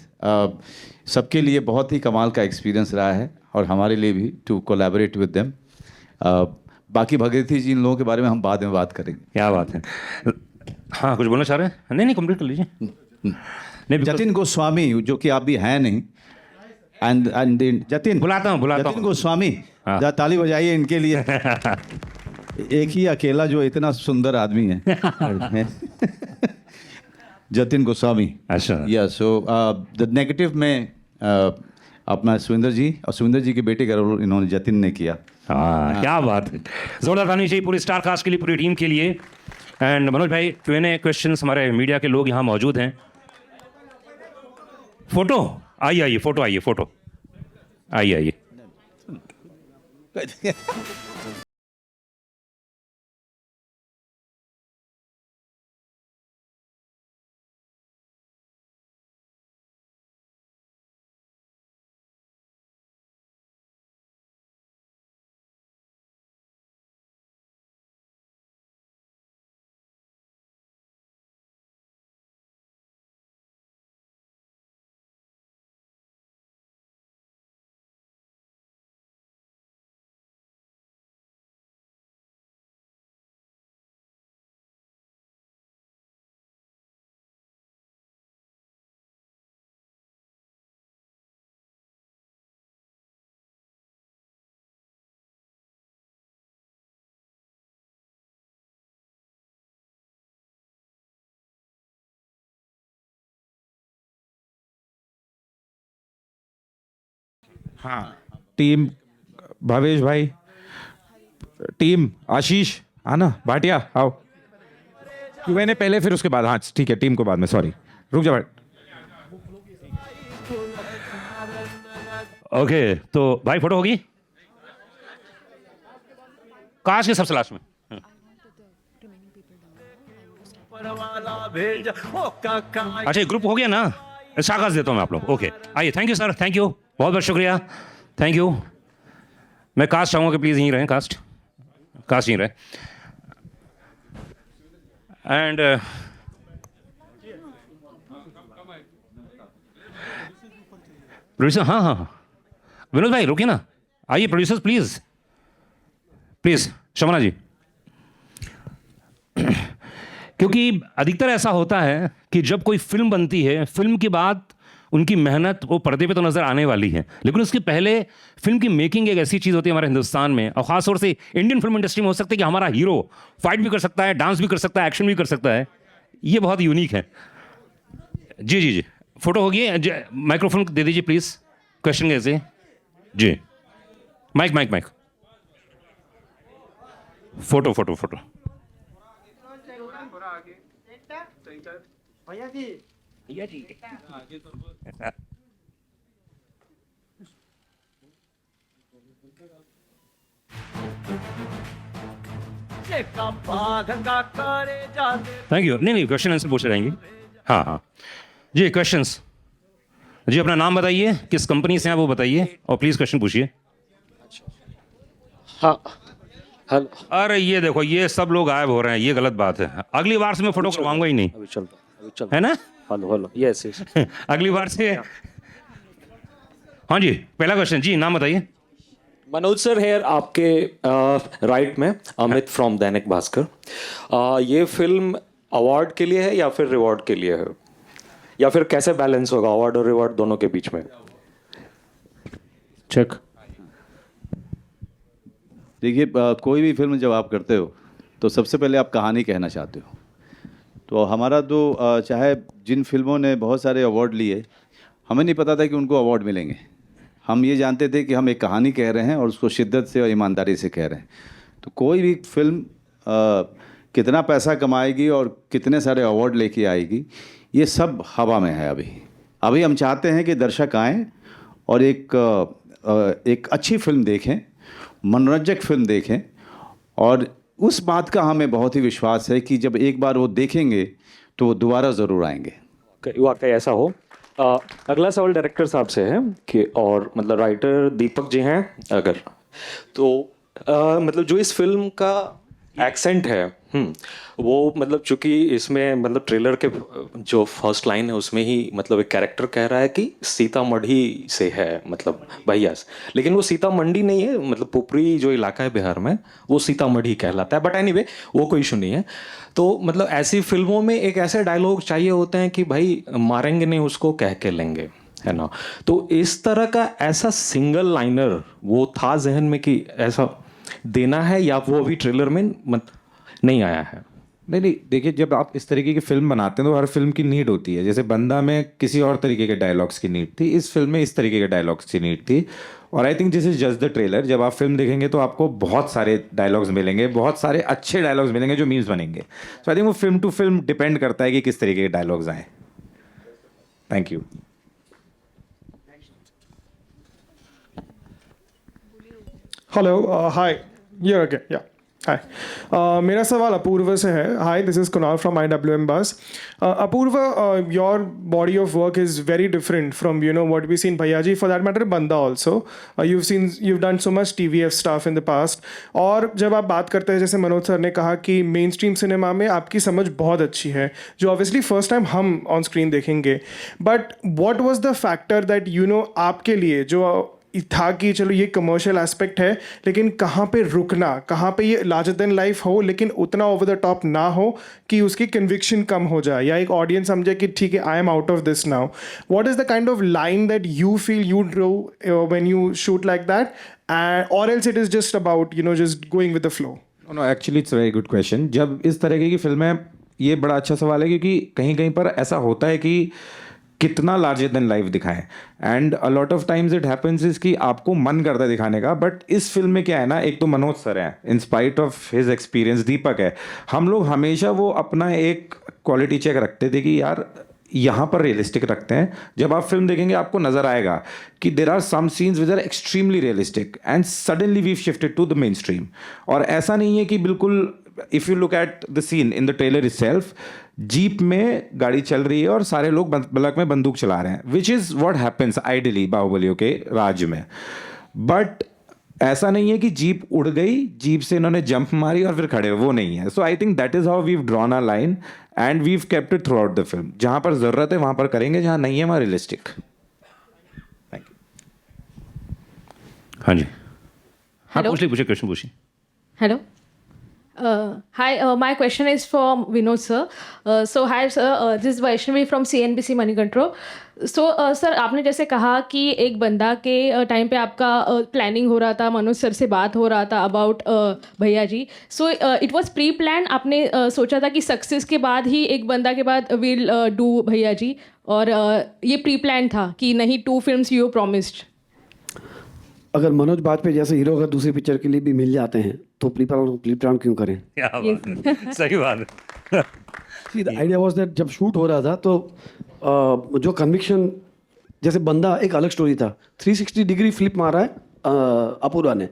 सबके लिए बहुत ही कमाल का एक्सपीरियंस रहा है, और हमारे लिए भी, टू कोलैबोरेट विद देम। बाकी भगीरथी जी, इन लोगों के बारे में हम बाद में बात करेंगे। क्या बात है। हाँ, कुछ बोलना चाह रहे हैं? नहीं, कंप्लीट कर लीजिए। जतिन गोस्वामी, जो कि आप भी हैं नहीं, एंड जतिन बुलाता हूँ जतिन गोस्वामी, जरा ताली बजाइए इनके लिए। एक ही अकेला जो इतना सुंदर आदमी है। जतिन गोस्वामी। अच्छा। या सो द नेगेटिव में अपना सुविंदर जी और सुविंदर जी के बेटे का रोल इन्होंने जतिन ने किया। हाँ, क्या बात है, जोरदार ताली चाहिए पूरी स्टार कास्ट के लिए, पूरी टीम के लिए। एंड मनोज भाई, Q&A क्वेश्चंस, हमारे मीडिया के लोग यहाँ मौजूद हैं। फोटो आइए, फोटो आइए, फोटो आइए। हाँ, टीम भावेश भाई, टीम आशीष, आना भाटिया, आओ। Q&A पहले, फिर उसके बाद। हाँ ठीक है, टीम को बाद में, सॉरी, रुक जा भाई। ओके, तो भाई फोटो होगी काश के सबसे लास्ट में। अच्छा, ग्रुप हो गया ना, शाकाश देता हूँ मैं आप लोग। ओके, आइए। Thank you sir, thank you, बहुत बहुत शुक्रिया, थैंक यू। मैं कास्ट चाहूँगा कि प्लीज़ यहीं रहें, कास्ट यहीं रहे। एंड प्रोड्यूसर, हाँ, विनोद भाई रुकिए ना, आइए प्रोड्यूसर्स प्लीज़ शमना जी। क्योंकि अधिकतर ऐसा होता है कि जब कोई फिल्म बनती है, फिल्म के बाद उनकी मेहनत वो पर्दे पे तो नज़र आने वाली है, लेकिन उसके पहले फिल्म की मेकिंग एक ऐसी चीज़ होती है हमारे हिंदुस्तान में, और ख़ासतौर से इंडियन फिल्म इंडस्ट्री में हो सकता है कि हमारा हीरो फाइट भी कर सकता है, डांस भी कर सकता है, एक्शन भी कर सकता है। ये बहुत यूनिक है। जी, फोटो होगी, माइक्रोफोन दे दीजिए प्लीज़। क्वेश्चन कैसे जी, माइक, फोटो। भैया जी थैंक यू। नहीं, क्वेश्चन आंसर पूछे रहेंगे। हाँ जी, क्वेश्चंस जी। अपना नाम बताइए, किस कंपनी से हैं वो बताइए, और प्लीज़ क्वेश्चन पूछिए। हाँ, हेलो। अरे ये देखो, ये सब लोग गायब हो रहे हैं, ये गलत बात है। अगली बार से मैं फोटो करवाऊंगा ही नहीं, अभी चल है ना। Hello, yes. अगली बार से। हाँ जी, पहला क्वेश्चन जी, नाम बताइए। मनोज सर हेयर, आपके राइट में अमित फ्रॉम दैनिक भास्कर। ये फिल्म अवार्ड के लिए है या फिर रिवॉर्ड के लिए है, या फिर कैसे बैलेंस होगा अवार्ड और रिवॉर्ड दोनों के बीच में? चेक। देखिए, कोई भी फिल्म जब आप करते हो तो सबसे पहले आप कहानी कहना चाहते हो। तो हमारा तो चाहे जिन फिल्मों ने बहुत सारे अवार्ड लिए, हमें नहीं पता था कि उनको अवार्ड मिलेंगे। हम ये जानते थे कि हम एक कहानी कह रहे हैं और उसको शिद्दत से और ईमानदारी से कह रहे हैं। तो कोई भी फिल्म कितना पैसा कमाएगी और कितने सारे अवार्ड लेके आएगी, ये सब हवा में है। अभी हम चाहते हैं कि दर्शक आएँ और एक अच्छी फिल्म देखें, मनोरंजक फिल्म देखें, और उस बात का हमें बहुत ही विश्वास है कि जब एक बार वो देखेंगे तो वो दोबारा ज़रूर आएंगे। वाकई ऐसा हो। अगला सवाल डायरेक्टर साहब से है कि, और मतलब राइटर दीपक जी हैं अगर, तो मतलब जो इस फिल्म का एक्सेंट है, वो मतलब चूंकि इसमें मतलब ट्रेलर के जो फर्स्ट लाइन है उसमें ही मतलब एक कैरेक्टर कह रहा है कि सीतामढ़ी से है, मतलब भैया से, लेकिन वो सीतामढ़ी नहीं है, मतलब पुपरी जो इलाका है बिहार में वो सीतामढ़ी कहलाता है। बट एनीवे वो कोई इशू नहीं है। तो मतलब ऐसी फिल्मों में एक ऐसे डायलॉग चाहिए होते हैं कि भाई मारेंगे नहीं उसको कह के लेंगे, है ना। तो इस तरह का ऐसा सिंगल लाइनर वो था जहन में कि ऐसा देना है, या वो अभी ट्रेलर में नहीं आया है? नहीं, देखिए, जब आप इस तरीके की फिल्म बनाते हैं तो हर फिल्म की नीड होती है। जैसे बंदा में किसी और तरीके के डायलॉग्स की नीड थी, इस फिल्म में इस तरीके के डायलॉग्स की नीड थी। और I think this is just the trailer. जब आप फिल्म देखेंगे तो आपको बहुत सारे डायलॉग्स मिलेंगे, बहुत सारे अच्छे डायलॉग्स मिलेंगे जो मीम्स बनेंगे। सो आई थिंक वो फिल्म टू फिल्म डिपेंड करता है कि किस तरीके के डायलॉग्स आए। Thank you. हेलो, हाय, ये ओके, या हाय। मेरा सवाल अपूर्व से है। Hi, this is Kunal from IWM buzz. Apoorv, your body of work is very different from what we seen Bhaiyyaji, for that matter बंदा also. you've done so much TVF stuff in the past। और जब आप बात करते हैं, जैसे मनोज सर ने कहा कि मेन स्ट्रीम सिनेमा में आपकी समझ बहुत अच्छी है, जो ऑब्वियसली फर्स्ट टाइम हम ऑन स्क्रीन देखेंगे। But what was the factor that आपके लिए जो था कि चलो ये कमर्शियल एस्पेक्ट है, लेकिन कहाँ पे रुकना, कहाँ पे ये लार्जर देन लाइफ हो लेकिन उतना ओवर द टॉप ना हो कि उसकी कन्विक्शन कम हो जाए, या एक ऑडियंस समझे कि ठीक है, I am out of this now. What is the kind of line that you feel you drew when you shoot like that, और else it is just about just going with the flow? No, actually it's very good question. जब इस तरीके की फिल्में, ये बड़ा अच्छा सवाल है, क्योंकि कहीं कहीं पर ऐसा होता है कि कितना लार्जर देन लाइफ दिखाएं, and a lot of times it happens is कि आपको मन करता है दिखाने का। बट इस फिल्म में क्या है ना, एक तो मनोज सर हैं, in spite of his experience, Deepak है, हम लोग हमेशा वो अपना एक क्वालिटी चेक रखते थे कि यार यहाँ पर रियलिस्टिक रखते हैं। जब आप फिल्म देखेंगे आपको नजर आएगा कि there are some scenes which are extremely realistic and suddenly we shifted to the mainstream. और ऐसा नहीं है कि बिल्कुल, if you look at the scene in the trailer itself, jeep में गाड़ी चल रही है और सारे लोग बलक में बंदूक चला रहे हैं, which is what happens ideally बाहुबलियों के राज में। बट ऐसा नहीं है कि जीप उड़ गई, जीप से इन्होंने जंप मारी और फिर खड़े, वो नहीं है। So I think that is how we've drawn a line and we've kept it throughout the film. जहां पर जरूरत है वहां पर करेंगे, जहां नहीं है वहां रियलिस्टिक। Thank you. हाँ जी, हाँ, Hello. पूछिए क्वेश्चन पूछिए। Hello. Hi, my question is from Vinod sir. So hi sir, this is Vaishnavi from CNBC Money Control. So sir, आपने जैसे कहा कि एक बंदा के टाइम पे आपका प्लानिंग हो रहा था, मनोज सर से बात हो रहा था about Bhaiyya ji. So it was pre plan, आपने सोचा था कि सक्सेस के बाद ही एक बंदा के बाद विल डू भैया जी, और ये प्री प्लान था कि नहीं 2 फिल्म्स यू प्रॉमिस्ड? अगर मनोज बाजपेयी जैसे हीरो अगर दूसरी पिक्चर के लिए भी मिल जाते हैं तो प्री-प्लान क्यों करें? क्या बात है, सही बात है। आइडिया वाज दैट जब शूट हो रहा था तो जो कन्विक्शन, जैसे बंदा एक अलग स्टोरी था, 360 डिग्री फ्लिप मारा है अपूर्वा ने,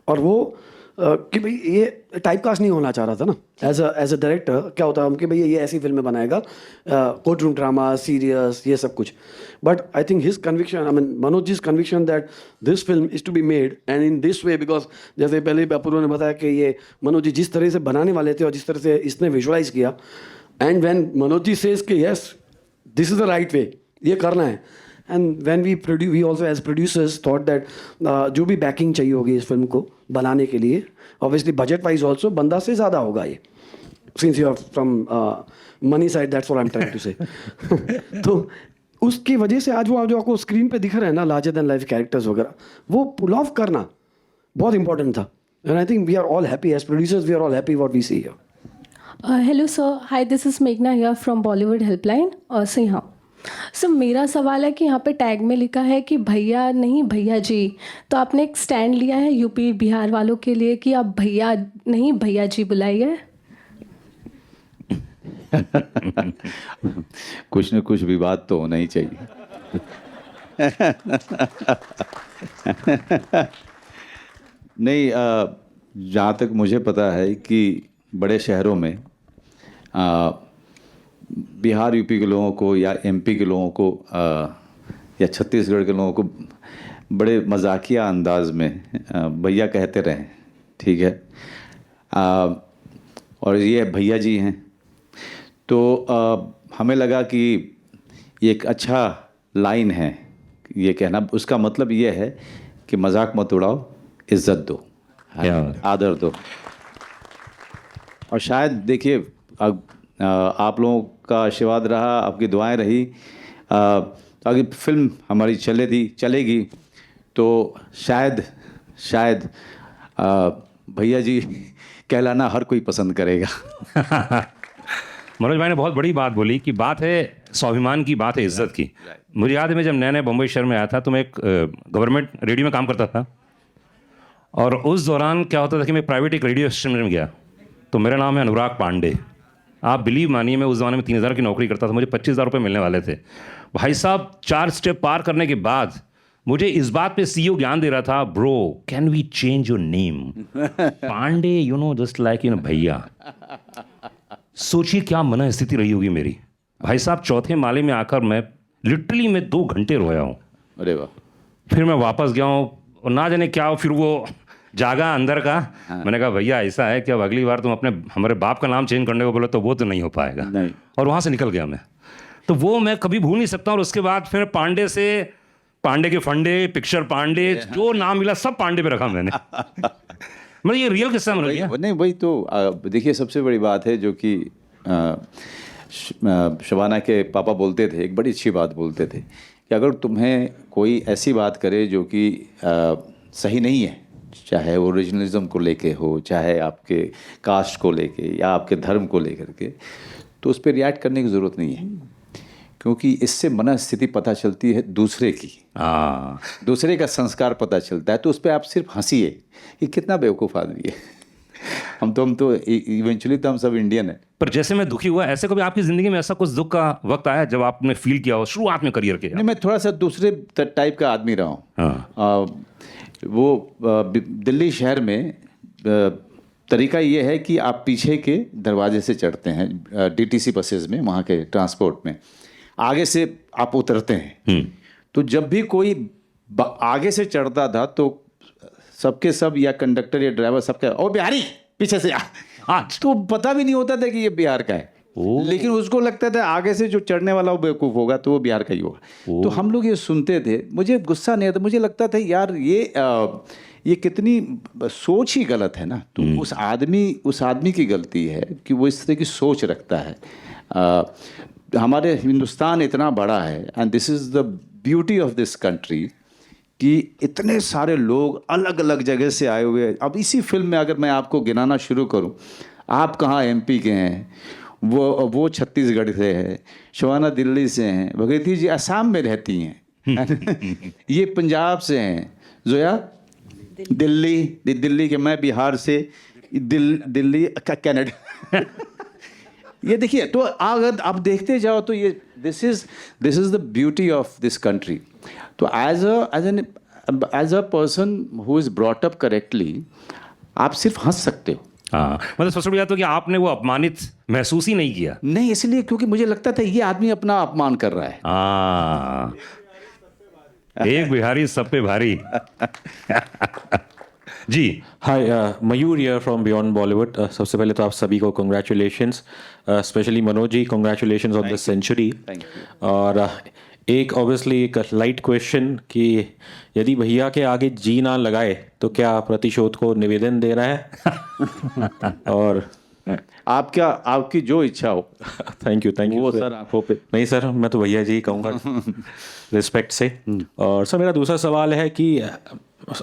और वो कि भाई ये टाइप कास्ट नहीं होना चाह रहा था ना एज अ डायरेक्टर। क्या होता है कि भाई ये ऐसी फिल्में बनाएगा, कोर्ट रूम ड्रामा, सीरियस, ये सब कुछ। But I think his conviction, I mean Manoj जिस conviction that this film is to be made and in this way, because जैसे पहले अपूर्वा ने बताया कि ये मनोज जी जिस तरह से बनाने वाले थे और जिस तरह से इसने विजुअलाइज किया, and when Manoj ji says कि yes this is the right way, ये करना है, and when we also as producers thought that जो भी बैकिंग चाहिए होगी इस फिल्म को बनाने के लिए, ऑब्वियसली बजट वाइज ऑल्सो बंदा से ज़्यादा होगा ये, since you are from money side, that's what I am trying to say. तो उसकी वजह से आज वो जो आपको स्क्रीन पे दिख रहे हैं ना लार्जर देन लाइफ कैरेक्टर्स वगैरह, वो पुल ऑफ करना बहुत इंपॉर्टेंट था, and I think we are all happy as producers, we are all happy what we see here. Hello sir, hi, this is मेघना हियर फ्रॉम बॉलीवुड हेल्पलाइन और Sinha. Sir मेरा सवाल है कि यहाँ पे टैग में लिखा है कि भैया नहीं भैया जी, तो आपने एक स्टैंड लिया है यूपी बिहार वालों के लिए कि आप भैया नहीं भैया जी बुलाइए? कुछ न कुछ विवाद तो होना ही चाहिए। नहीं, जहाँ तक मुझे पता है कि बड़े शहरों में बिहार यूपी के लोगों को या एमपी के लोगों को या छत्तीसगढ़ के लोगों को बड़े मजाकिया अंदाज में भैया कहते रहे, ठीक है, और ये भैया जी हैं, तो हमें लगा कि ये एक अच्छा लाइन है ये कहना। उसका मतलब ये है कि मजाक मत उड़ाओ, इज्जत दो, आदर दो। और शायद देखिए आप लोगों का आशीर्वाद रहा, आपकी दुआएं रही, तो अगर फिल्म हमारी चलेगी तो शायद भैया जी कहलाना हर कोई पसंद करेगा। मनोज भाई ने बहुत बड़ी बात बोली कि बात है स्वाभिमान की, बात है इज्जत की। मुझे याद है मैं जब नए बम्बई शहर में आया था तो मैं एक गवर्नमेंट रेडियो में काम करता था, और उस दौरान क्या होता था कि मैं प्राइवेट एक रेडियो स्टेशन में गया, तो मेरा नाम है अनुराग पांडे। आप बिलीव मानिए मैं उस ज़माने में 3,000 की नौकरी करता था, मुझे 25,000 रुपये मिलने वाले थे। भाई साहब 4 स्टेप पार करने के बाद मुझे इस बात पे सीईओ ज्ञान दे रहा था, bro can we change your name Pandey, you know, just like you know भैया। सोचिए क्या मन स्थिति रही होगी मेरी। भाई साहब चौथे माले में आकर मैं लिटरली 2 घंटे रोया हूँ। अरे वाह। फिर मैं वापस गया हूँ और ना जाने क्या, फिर वो जागा अंदर का। मैंने कहा भैया ऐसा है कि अब अगली बार तुम हमारे बाप का नाम चेंज करने को बोलो तो वो तो नहीं हो पाएगा। और वहाँ से निकल गया मैं। तो वो मैं कभी भूल नहीं सकता। और उसके बाद फिर पांडे से पांडे के फंडे, पिक्चर पांडे, जो नाम मिला सब पांडे पे रखा मैंने। मतलब ये रियल किस्सा मिल गया। नहीं वही तो देखिए सबसे बड़ी बात है जो कि शबाना के पापा बोलते थे, एक बड़ी अच्छी बात बोलते थे कि अगर तुम्हें कोई ऐसी बात करे जो कि सही नहीं है, चाहे ओरिजिनलिज्म को लेके हो, चाहे आपके कास्ट को लेके या आपके धर्म को लेकर के, तो उस पर रिएक्ट करने की ज़रूरत नहीं है, क्योंकि इससे मनस्थिति पता चलती है दूसरे की। दूसरे का संस्कार पता चलता है। तो उस पर आप सिर्फ हंसिए कि कितना बेवकूफ़ आदमी है। हम तो इवेंचुअली तो हम सब इंडियन है। पर जैसे मैं दुखी हुआ, ऐसे कभी आपकी ज़िंदगी में ऐसा कुछ दुख का वक्त आया जब आपने फील किया हो शुरुआत में करियर के? नहीं, मैं थोड़ा सा दूसरे टाइप का आदमी रहा हूँ। वो दिल्ली शहर में तरीका ये है कि आप पीछे के दरवाजे से चढ़ते हैं डीटीसी बसेस में, वहाँ के ट्रांसपोर्ट में आगे से आप उतरते हैं। तो जब भी कोई आगे से चढ़ता था तो सबके सब या कंडक्टर या ड्राइवर सबके ओ बिहारी पीछे से तो पता भी नहीं होता था कि ये बिहार का है, लेकिन उसको लगता था आगे से जो चढ़ने वाला वो बेवकूफ़ होगा तो वो बिहार का ही होगा। तो हम लोग ये सुनते थे, मुझे गुस्सा नहीं आता, मुझे लगता था यार ये कितनी सोच ही गलत है ना। तो उस आदमी की गलती है कि वो इस तरह की सोच रखता है। हमारे हिंदुस्तान इतना बड़ा है and this is the beauty of this country कि इतने सारे लोग अलग अलग जगह से आए हुए हैं। अब इसी फिल्म में अगर मैं आपको गिनाना शुरू करूं, आप कहाँ एमपी के हैं, वो छत्तीसगढ़ से है, शबाना दिल्ली से हैं, भगीरथी जी असम में रहती हैं ये पंजाब से हैं, जोया दिल्ली के, मैं बिहार से, दिल्ली कनाडा ये देखिए। तो अगर आप देखते जाओ तो ये this is the beauty of this country. तो as a person who is brought up correctly आप सिर्फ हंस सकते हो। हाँ, मतलब सबसे बड़ी बात तो कि आपने वो अपमानित महसूस ही नहीं किया। नहीं, इसलिए क्योंकि मुझे लगता था ये आदमी अपना अपमान कर रहा है। एक बिहारी सब पे भारी। जी hi, Mayur here from beyond Bollywood. सबसे पहले तो आप सभी को congratulations, specially Manoj ji congratulations on the century. और एक ऑब्वियसली एक लाइट क्वेश्चन कि यदि भैया के आगे जी ना लगाए तो क्या प्रतिशोध को निवेदन दे रहा है? और आपकी जो इच्छा हो। थैंक यू वो सर आंखों पे नहीं सर, मैं तो भैया जी कहूँगा रिस्पेक्ट से। और सर मेरा दूसरा सवाल है कि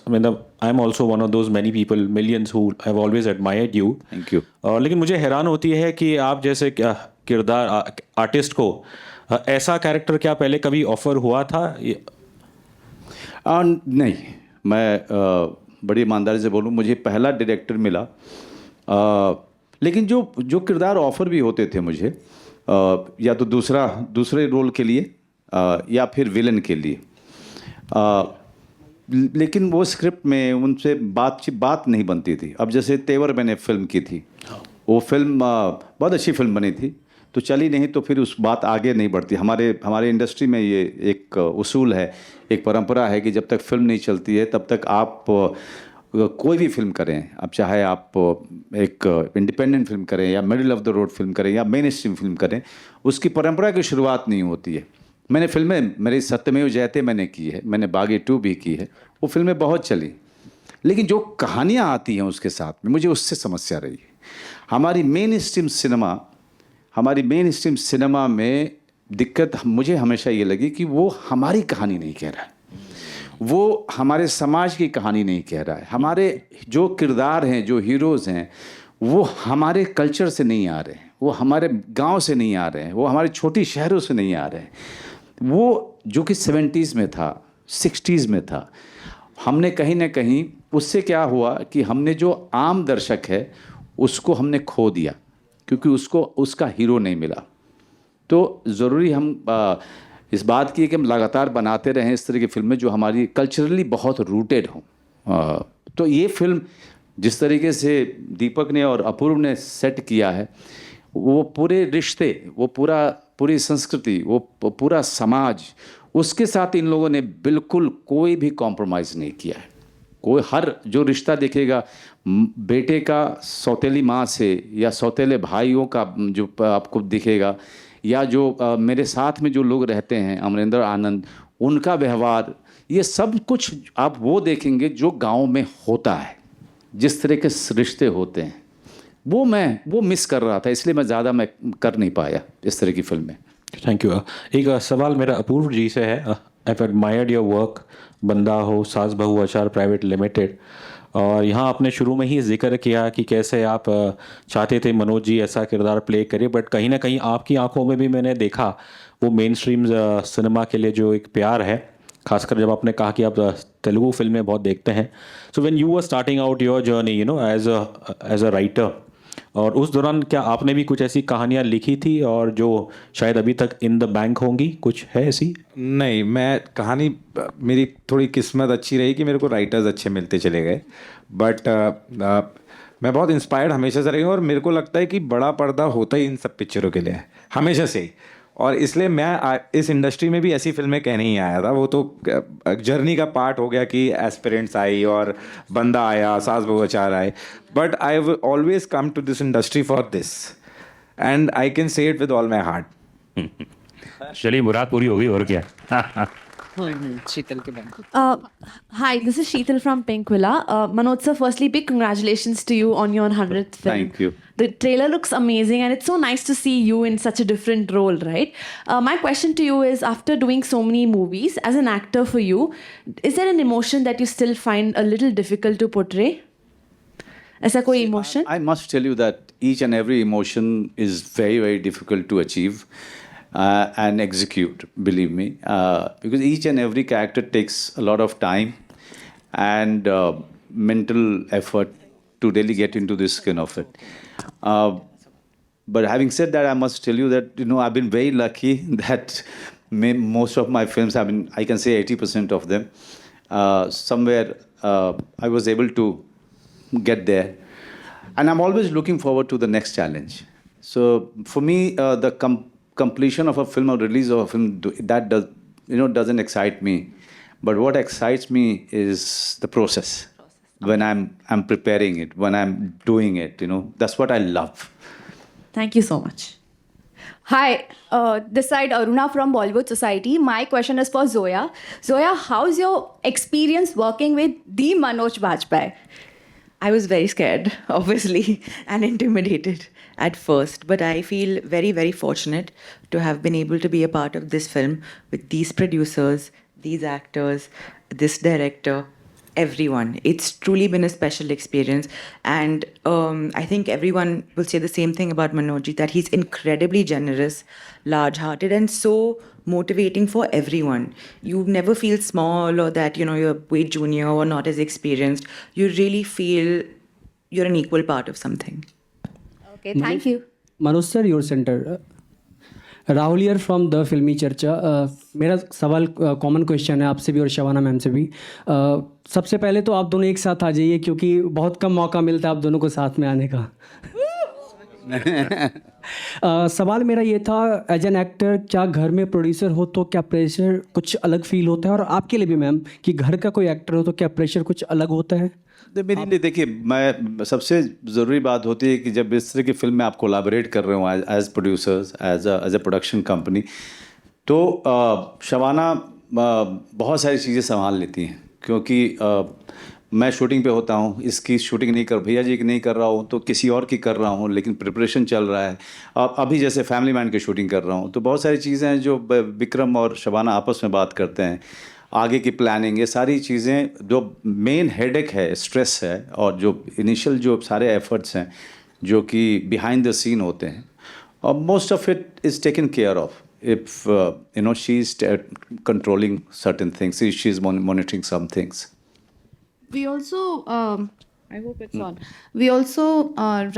मतलब I am also one of those many people, millions who have always admired you. Thank you. लेकिन मुझे हैरान होती है कि आप जैसे किरदार आर्टिस्ट को ऐसा कैरेक्टर क्या पहले कभी ऑफर हुआ था? नहीं, मैं बड़ी ईमानदारी से बोलूँ, मुझे पहला डायरेक्टर मिला, लेकिन जो किरदार ऑफर भी होते थे मुझे या तो दूसरे रोल के लिए या फिर विलन के लिए, लेकिन वो स्क्रिप्ट में उनसे बात नहीं बनती थी। अब जैसे तेवर मैंने फिल्म की थी, वो फिल्म बहुत अच्छी फिल्म बनी थी, तो चली नहीं तो फिर उस बात आगे नहीं बढ़ती। हमारे इंडस्ट्री में ये एक उसूल है, एक परंपरा है कि जब तक फिल्म नहीं चलती है तब तक आप कोई भी फिल्म करें, अब चाहे आप एक इंडिपेंडेंट फिल्म करें या middle of the road film करें या मेन स्ट्रीम फिल्म करें, उसकी परंपरा की शुरुआत नहीं होती है। मैंने फिल्में, मेरी सत्यमेव जयते मैंने की है, मैंने बागी 2 भी की है, वो फिल्में बहुत चली, लेकिन जो कहानियाँ आती हैं उसके साथ में, मुझे उससे समस्या रही है। हमारी मेन स्ट्रीम सिनेमा में दिक्कत मुझे हमेशा ये लगी कि वो हमारी कहानी नहीं कह रहा है, वो हमारे समाज की कहानी नहीं कह रहा है। हमारे जो किरदार हैं, जो हीरोज़ हैं, वो हमारे कल्चर से नहीं आ रहे हैं, वो हमारे गांव से नहीं आ रहे हैं, वो हमारे छोटी शहरों से नहीं आ रहे हैं। वो जो कि 70s में था, 60s में था, हमने कहीं ना कहीं उससे क्या हुआ कि हमने जो आम दर्शक है उसको हमने खो दिया, क्योंकि उसको उसका हीरो नहीं मिला। तो ज़रूरी हम इस बात की है कि हम लगातार बनाते रहें इस तरह की फिल्में जो हमारी कल्चरली बहुत रूटेड हों। तो ये फिल्म जिस तरीके से दीपक ने और अपूर्व ने सेट किया है, वो पूरे रिश्ते, वो पूरी संस्कृति, वो पूरा समाज, उसके साथ इन लोगों ने बिल्कुल कोई भी कॉम्प्रोमाइज़ नहीं किया है। कोई हर जो रिश्ता देखेगा, बेटे का सौतेली माँ से या सौतेले भाइयों का जो आपको दिखेगा, या जो मेरे साथ में जो लोग रहते हैं, अमरिंदर आनंद, उनका व्यवहार, ये सब कुछ आप वो देखेंगे जो गांव में होता है, जिस तरह के रिश्ते होते हैं, वो मिस कर रहा था, इसलिए मैं कर नहीं पाया इस तरह की फिल्में। Thank you. एक सवाल मेरा अपूर्व जी से है। I have admired your work, बंदा हो, सास बहू अचार प्राइवेट लिमिटेड, और यहाँ आपने शुरू में ही जिक्र किया कि कैसे आप चाहते थे मनोज जी ऐसा किरदार प्ले करे, बट कहीं ना कहीं आपकी आंखों में भी मैंने देखा वो मेन स्ट्रीम सिनेमा के लिए जो एक प्यार है, खासकर जब आपने कहा कि आप तेलुगु फिल्में बहुत देखते हैं। So when you were starting out your journey, you know, as a writer, और उस दौरान क्या आपने भी कुछ ऐसी कहानियाँ लिखी थी और जो शायद अभी तक इन द बैंक होंगी, कुछ है ऐसी? नहीं, मैं कहानी, मेरी थोड़ी किस्मत अच्छी रही कि मेरे को राइटर्स अच्छे मिलते चले गए, बट मैं बहुत इंस्पायर्ड हमेशा से रही हूँ, और मेरे को लगता है कि बड़ा पर्दा होता ही इन सब पिक्चरों के लिए है हमेशा से ही, और इसलिए मैं इस इंडस्ट्री में भी ऐसी फिल्में कहने ही आया था। वो तो जर्नी का पार्ट हो गया कि एस्पिरेंट्स आई और बंदा आया, सास बहू अचार आए, but I have always come to this industry for this, and I can say it with all my heart. चलिए, मुराद पूरी होगी और क्या। Sheetal ke bank. Hi, this is Sheetal from Pink Villa. Manoj sir, firstly, big congratulations to you on your 100th film. Thank you. The trailer looks amazing, and it's so nice to see you in such a different role, right? My question to you is, after doing so many movies, as an actor for you, is there an emotion that you still find a little difficult to portray? ऐसा कोई emotion? I must tell you that each and every emotion is very, very difficult to achieve. And execute, believe me, because each and every character takes a lot of time and mental effort to really get into the skin of it. But having said that, I must tell you that, you know, I've been very lucky that most of my films have been, I can say 80% of them, somewhere I was able to get there. And I'm always looking forward to the next challenge. So for me, the completion of a film or release of a film, that doesn't excite me, but what excites me is the process when I'm preparing it, when I'm doing it, you know, that's what I love. Thank you so much. Hi, this side Aruna from Bollywood Society. My question is for Zoya. Zoya, how's your experience working with the Manoj Bajpayee? I was very scared, obviously, and intimidated at first, but I feel very, very fortunate to have been able to be a part of this film with these producers, these actors, this director, everyone. It's truly been a special experience, and I think everyone will say the same thing about Manoj, that he's incredibly generous, large-hearted, and so motivating for everyone. You never feel small or that, you know, you're way junior or not as experienced. You really feel you're an equal part of something. Okay, thank you. Manoj sir, your center. Rahul here from the फिल्मी चर्चा। मेरा सवाल common question है आपसे भी और Shabana ma'am से भी। सबसे पहले तो आप दोनों एक साथ आ जाइए, क्योंकि बहुत कम मौका मिलता है आप दोनों को साथ में आने का। सवाल मेरा ये था, एज एन एक्टर, क्या घर में प्रोड्यूसर हो तो क्या प्रेशर कुछ अलग फील होता है, और आपके लिए भी मैम कि घर का कोई एक्टर हो तो क्या प्रेशर कुछ अलग होता है? मेरे लिए देखिए, मैं सबसे ज़रूरी बात होती है कि जब इस तरह की फिल्म में आप कोलैबोरेट कर रहे हो as producers, as a production company, तो शबाना बहुत सारी चीज़ें संभाल लेती हैं, क्योंकि मैं शूटिंग पे होता हूँ, इसकी शूटिंग नहीं कर, भैया जी की नहीं कर रहा हूँ तो किसी और की कर रहा हूँ, लेकिन प्रिपरेशन चल रहा है। अब अभी जैसे फैमिली मैन की शूटिंग कर रहा हूँ, तो बहुत सारी चीज़ें हैं जो विक्रम और शबाना आपस में बात करते हैं, आगे की प्लानिंग, ये सारी चीज़ें जो मेन हेडेक है, स्ट्रेस है, और जो इनिशियल जो सारे एफर्ट्स हैं जो कि बिहाइंड द सीन होते हैं, और most of it is taken care of if she is controlling certain things, she is monitoring some things. We also, I hope it's on. We also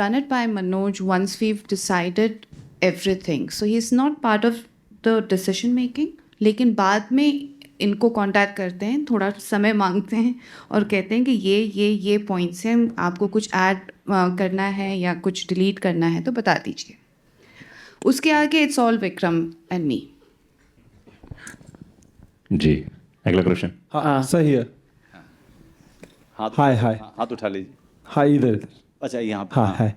run it by Manoj once we've decided everything. So he's not part of the decision making. लेकिन बाद में इनको contact करते हैं, थोड़ा समय मांगते हैं और कहते हैं कि ये पॉइंट्स हैं, आपको कुछ ऐड करना है या कुछ डिलीट करना है तो बता दीजिए। उसके आगे it's all Vikram and me. जी, अगला क्वेश्चन। हाँ सही है। हाय हाथ उठा लीजिए। हाय इधर। अच्छा यहाँ पे। हाँ हाय।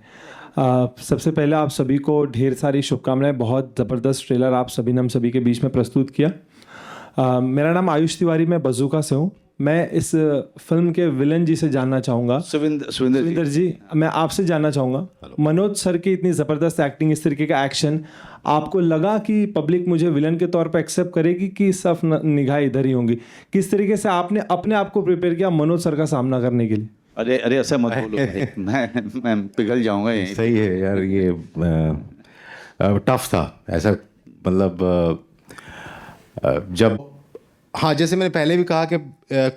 सबसे पहले आप सभी को ढेर सारी शुभकामनाएं। बहुत ज़बरदस्त ट्रेलर आप सभी ने हम सभी के बीच में प्रस्तुत किया। मेरा नाम आयुष तिवारी, मैं बजूका से हूँ। मैं इस फिल्म के विलन जी से जानना चाहूँगा, सुविंदर जी, मैं आपसे जानना चाहूँगा, मनोज सर की इतनी ज़बरदस्त एक्टिंग, इस तरीके का एक्शन, आपको लगा कि पब्लिक मुझे विलन के तौर पर एक्सेप्ट करेगी कि सब निगाह इधर ही होंगी? किस तरीके से आपने अपने आप को प्रिपेयर किया मनोज सर का सामना करने के लिए? अरे ऐसा मत बोलो भाई, मैं पिघल जाऊँगा यहीं। सही है यार, ये टफ था ऐसा, मतलब जब, हाँ जैसे मैंने पहले भी कहा कि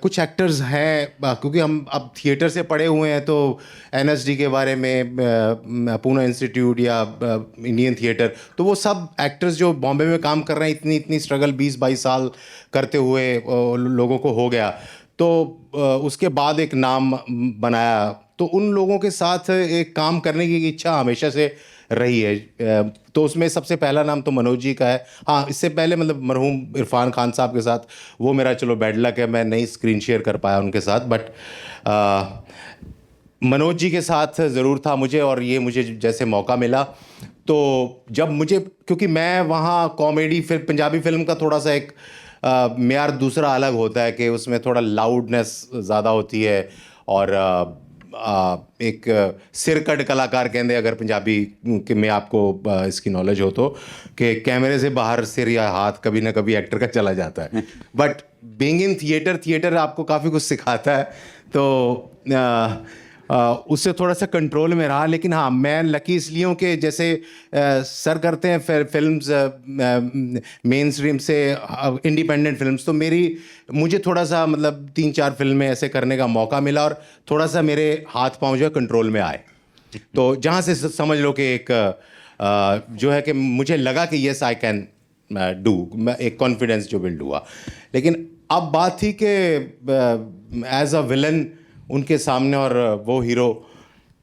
कुछ एक्टर्स हैं, क्योंकि हम अब थिएटर से पढ़े हुए हैं, तो एनएसडी के बारे में, पूना इंस्टीट्यूट या इंडियन थिएटर, तो वो सब एक्टर्स जो बॉम्बे में काम कर रहे हैं, इतनी स्ट्रगल 20-22 साल करते हुए लोगों को हो गया, तो उसके बाद एक नाम बनाया, तो उन लोगों के साथ एक काम करने की इच्छा हमेशा से रही है। तो उसमें सबसे पहला नाम तो मनोज जी का है। हाँ, इससे पहले मतलब मरहूम इरफान खान साहब के साथ, वो मेरा चलो बैड लक है, मैं नहीं स्क्रीन शेयर कर पाया उनके साथ, बट मनोज जी के साथ ज़रूर था मुझे, और ये मुझे जैसे मौका मिला तो जब मुझे, क्योंकि मैं वहाँ कॉमेडी फिल्म, पंजाबी फिल्म का थोड़ा सा एक मेयार दूसरा अलग होता है कि उसमें थोड़ा लाउडनेस ज़्यादा होती है, और एक सिरकट कलाकार कहते अगर पंजाबी के में आपको इसकी नॉलेज हो तो, कि कैमरे से बाहर सिर या हाथ कभी ना कभी एक्टर का चला जाता है, बट बीइंग इन थिएटर आपको काफ़ी कुछ सिखाता है, तो उससे थोड़ा सा कंट्रोल में रहा। लेकिन हाँ, मैं लकी इसलिए हूँ कि जैसे सर करते हैं फिल्म्स मेन स्ट्रीम से इंडिपेंडेंट फिल्म्स, तो मुझे थोड़ा सा मतलब 3-4 फिल्में ऐसे करने का मौका मिला, और थोड़ा सा मेरे हाथ पांव जो है कंट्रोल में आए, तो जहाँ से समझ लो कि एक जो है कि मुझे लगा कि येस आई कैन डू, एक कॉन्फिडेंस जो बिल्ड हुआ। लेकिन अब बात थी कि एज अ विलन उनके सामने और वो हीरो,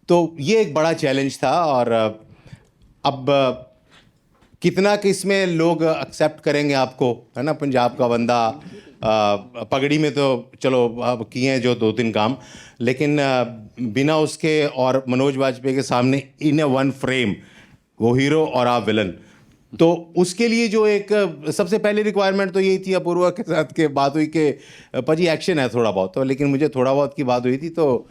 तो ये एक बड़ा चैलेंज था, और अब कितना कि इसमें लोग एक्सेप्ट करेंगे आपको, है ना, पंजाब का बंदा, पगड़ी में तो चलो अब किए हैं जो 2-3 काम, लेकिन बिना उसके और मनोज वाजपेयी के सामने इन ए वन फ्रेम वो हीरो और आप विलन, तो उसके लिए जो एक सबसे पहली रिक्वायरमेंट तो यही थी, अपूर्वा के साथ के बात हुई कि पाजी एक्शन है थोड़ा बहुत, तो लेकिन मुझे थोड़ा बहुत की बात हुई थी, तो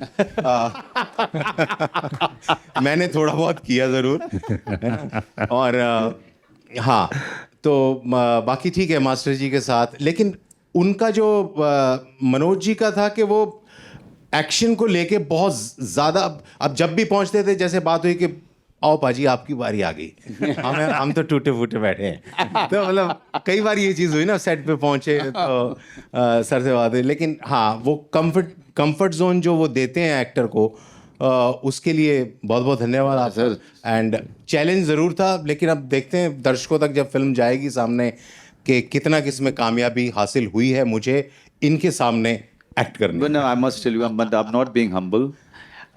मैंने थोड़ा बहुत किया ज़रूर, और हाँ, तो बाकी ठीक है मास्टर जी के साथ। लेकिन उनका जो मनोज जी का था कि वो एक्शन को लेके बहुत ज़्यादा, अब जब भी पहुंचते थे, जैसे बात हुई कि आओ पाजी आपकी बारी आ गई, हम तो टूटे फूटे बैठे हैं, तो मतलब कई बार ये चीज़ हुई ना, सेट पे पहुंचे तो सर से बात हुई। लेकिन हाँ, वो कंफर्ट जोन जो वो देते हैं एक्टर को, उसके लिए बहुत बहुत धन्यवाद आप सर। एंड चैलेंज ज़रूर था, लेकिन अब देखते हैं दर्शकों तक जब फिल्म जाएगी सामने कि कितना किसमें कामयाबी हासिल हुई है मुझे इनके सामने एक्ट करने। I must tell you, I am not being humble,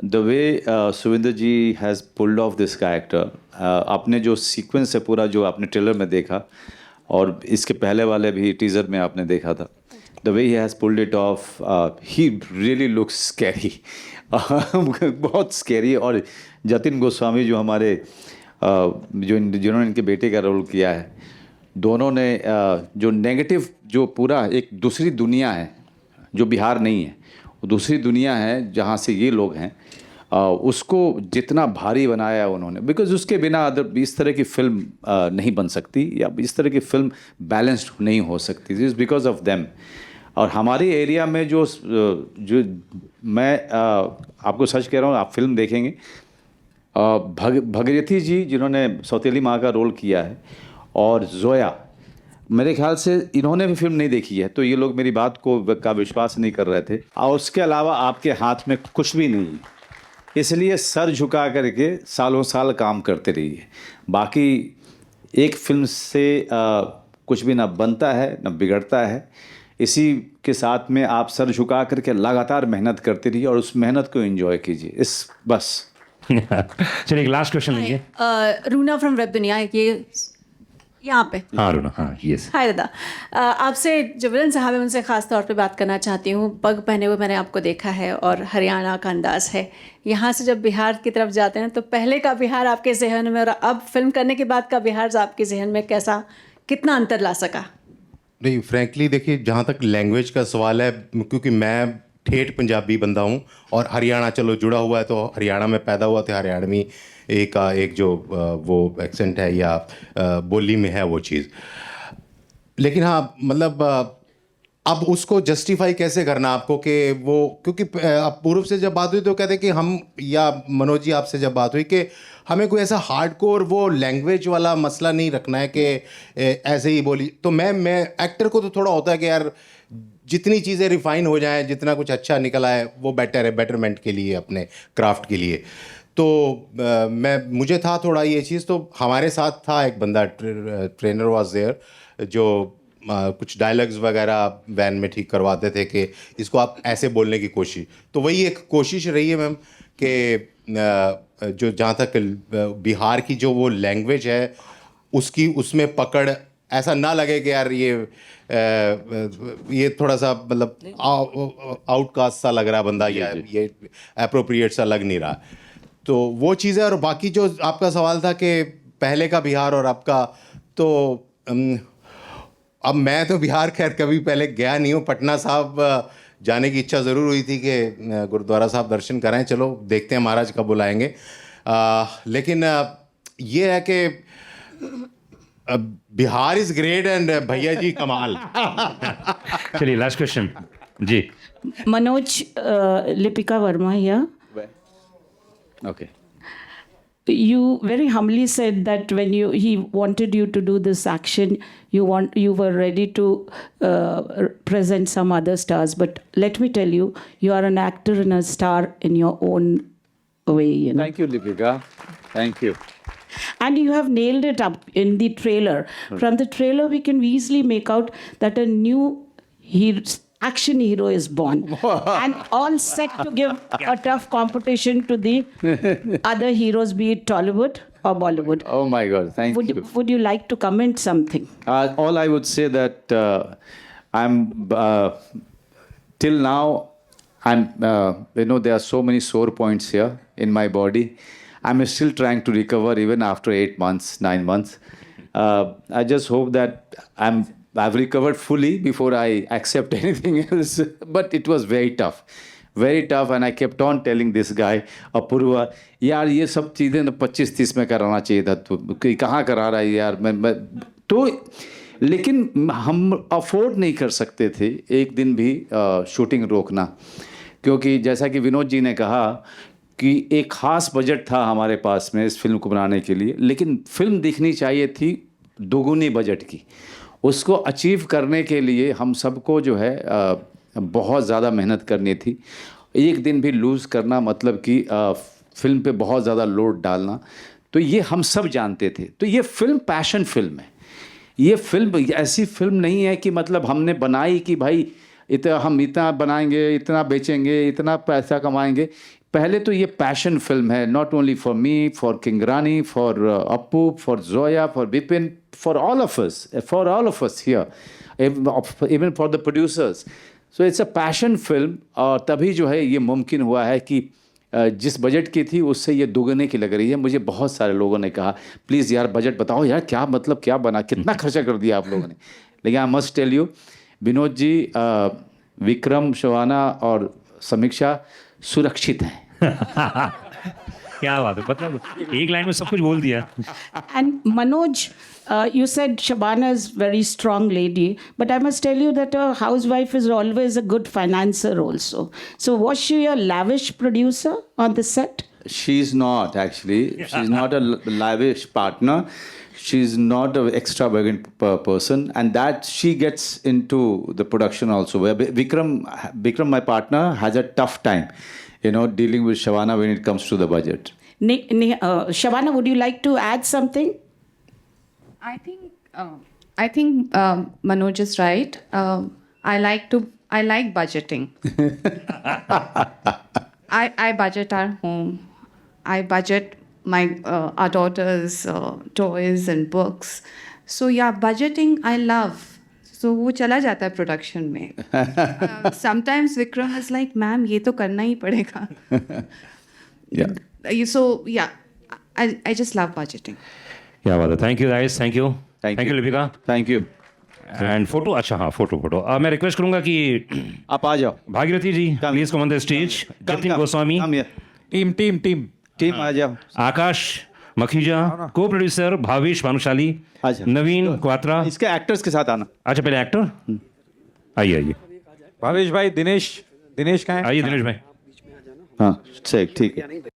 the way Suvinder ji has pulled off this character, आपने जो सीक्वेंस है पूरा, जो आपने ट्रेलर में देखा और इसके पहले वाले भी टीज़र में आपने देखा था, the way he has pulled it of, he really looks scary, बहुत स्कैरी। और जतिन गोस्वामी जो हमारे जिन्होंने इनके बेटे का रोल किया है, दोनों ने जो नेगेटिव, जो पूरा एक दूसरी दुनिया है जो बिहार नहीं है, दूसरी दुनिया है जहाँ से ये लोग हैं, उसको जितना भारी बनाया उन्होंने, बिकॉज उसके बिना अदर इस तरह की फिल्म नहीं बन सकती, या इस तरह की फिल्म बैलेंस्ड नहीं हो सकती. This because of them. और हमारे एरिया में जो मैं आपको सच कह रहा हूँ, आप फिल्म देखेंगे, भगीरथी जी जिन्होंने सौतेली माँ का रोल किया है, और जोया, मेरे ख्याल से इन्होंने भी फिल्म नहीं देखी है, तो ये लोग मेरी बात का विश्वास नहीं कर रहे थे. और उसके अलावा आपके हाथ में कुछ भी नहीं, इसलिए सर झुका करके सालों साल काम करते रहिए. बाकी एक फिल्म से कुछ भी ना बनता है ना बिगड़ता है. इसी के साथ में आप सर झुका करके लगातार मेहनत करते रहिए और उस मेहनत को एंजॉय कीजिए. इस बस. चलिए एक लास्ट क्वेश्चन लेंगे. रूना फ्रॉम वेब दुनिया, ये यहाँ पे. हाँ रूना, हाँ यस. हाय दादा, आपसे जो विलन साहब है उनसे ख़ास तौर पे बात करना चाहती हूँ. पग पहने हुए मैंने आपको देखा है और हरियाणा का अंदाज़ है. यहाँ से जब बिहार की तरफ जाते हैं तो पहले का बिहार आपके जहन में और अब फिल्म करने के बाद का बिहार आपके जहन में कैसा, कितना अंतर ला सका? नहीं, फ्रैंकली देखिए, जहाँ तक लैंग्वेज का सवाल है, क्योंकि मैं ठेठ पंजाबी बंदा हूँ और हरियाणा चलो जुड़ा हुआ है, तो हरियाणा में पैदा हुआ, तो हरियाणवी एक जो वो एक्सेंट है या बोली में है वो चीज़. लेकिन हाँ, मतलब अब उसको जस्टिफाई कैसे करना आपको कि वो, क्योंकि पूर्व से जब बात हुई तो कहते कि हम, या मनोज जी आपसे जब बात हुई कि हमें कोई ऐसा हार्डकोर वो लैंग्वेज वाला मसला नहीं रखना है कि ऐसे ही बोली. तो मैं एक्टर को तो थोड़ा होता है कि यार जितनी चीज़ें रिफाइन हो जाएं, जितना कुछ अच्छा निकला है वो बेटर है, बेटरमेंट के लिए, अपने क्राफ्ट के लिए. तो मुझे था थोड़ा ये चीज़. तो हमारे साथ था एक बंदा, ट्रेनर वाज देयर, जो कुछ डायलॉग्स वगैरह वैन में ठीक करवाते थे कि इसको आप ऐसे बोलने की कोशिश. तो वही एक कोशिश रही है मैम कि जो जहाँ तक बिहार की जो वो लैंग्वेज है उसकी, उसमें पकड़ ऐसा ना लगे कि यार ये थोड़ा सा मतलब आउटकास्ट सा लग रहा बंदा, या ये अप्रोप्रिएट सा लग नहीं रहा. तो वो चीज़ है. और बाकी जो आपका सवाल था कि पहले का बिहार और आपका, तो अब मैं तो बिहार खैर कभी पहले गया नहीं हूँ. पटना साहब जाने की इच्छा ज़रूर हुई थी कि गुरुद्वारा साहब दर्शन कराएं. चलो देखते हैं महाराज कब बुलाएंगे. लेकिन ये है कि बिहार इज़ ग्रेट एंड भैया जी कमाल. चलिए लास्ट क्वेश्चन जी. Manoj, Lipika Verma here. Okay. You very humbly said that when he wanted you to do this action, you were ready to present some other stars. But let me tell you, you are an actor and a star in your own way. You know? Thank you, Lipika. Thank you. And you have nailed it up in the trailer. From the trailer, we can easily make out that a new action hero is born and all set to give a tough competition to the other heroes, be it Tollywood or Bollywood. Oh my God, thank you. Would you like to comment something? All I would say that I'm till now I'm there are so many sore points here in my body. I'm still trying to recover even after 8 months, 9 months. I just hope that I've recovered fully before I accept anything else. But it was very tough, and I kept on telling this guy, Apurva, यार ये सब चीज़ें 25-30 में कराना चाहिए था, तो कहाँ करा रहा है यार. मैं तो लेकिन हम अफोर्ड नहीं कर सकते थे एक दिन भी शूटिंग रोकना, क्योंकि जैसा कि विनोद जी ने कहा कि एक ख़ास बजट था हमारे पास में इस फिल्म को बनाने के लिए, लेकिन फिल्म दिखनी चाहिए थी दोगुनी बजट की. उसको अचीव करने के लिए हम सबको जो है बहुत ज़्यादा मेहनत करनी थी. एक दिन भी लूज़ करना मतलब कि फिल्म पे बहुत ज़्यादा लोड डालना, तो ये हम सब जानते थे. तो ये फिल्म पैशन फिल्म है. ये फिल्म ऐसी फिल्म नहीं है कि मतलब हमने बनाई कि भाई हम इतना बनाएंगे, इतना बेचेंगे, इतना पैसा कमाएंगे. पहले तो ये पैशन फिल्म है, not only for me, for Kingrani, for Appu, for Zoya, for Vipin, for all of us here, even for the producers. So it's a passion film. और तभी जो है ये मुमकिन हुआ है कि जिस बजट की थी उससे ये दुगने की लग रही है. मुझे बहुत सारे लोगों ने कहा प्लीज़ यार बजट बताओ यार, क्या मतलब क्या बना, कितना खर्चा कर दिया आप लोगों ने. लेकिन I must tell you, Vinod ji, Vikram, Shabana और समीक्षा सुरक्षित हैं। क्या बात है, मतलब एक लाइन में सब कुछ बोल दिया। And Manoj, you said Shabana is very strong lady, but I must tell you that a housewife is always a good financer also. So was she a lavish producer on the set? She's not actually. She's not a lavish partner. She's not an extravagant person, and that she gets into the production also. Where Vikram, my partner, has a tough time, dealing with Shabana when it comes to the budget. Shabana, would you like to add something? I think Manoj is right. I like budgeting. I budget our home. I budget our daughter's toys and books. So yeah, budgeting I love. So वो चला जाता है production में. Sometimes Vikram is like, ma'am ये तो करना ही पड़ेगा. Yeah. So yeah, I just love budgeting. क्या बात है, thank you guys, thank you Lipika, thank you. And photo, अच्छा हाँ फोटो मैं रिक्वेस्ट करूंगा कि आप आ जाओ। Bhagirathi ji please come on the stage, Jatin Goswami, team आ जाओ, आकाश मखीजा, को प्रोड्यूसर भावेश भानुशाली, नवीन क्वात्रा, इसके एक्टर्स के साथ आना। अच्छा पहले एक्टर आइए भावेश भाई, दिनेश कहाँ है? आइए दिनेश भाई। हाँ ठीक है।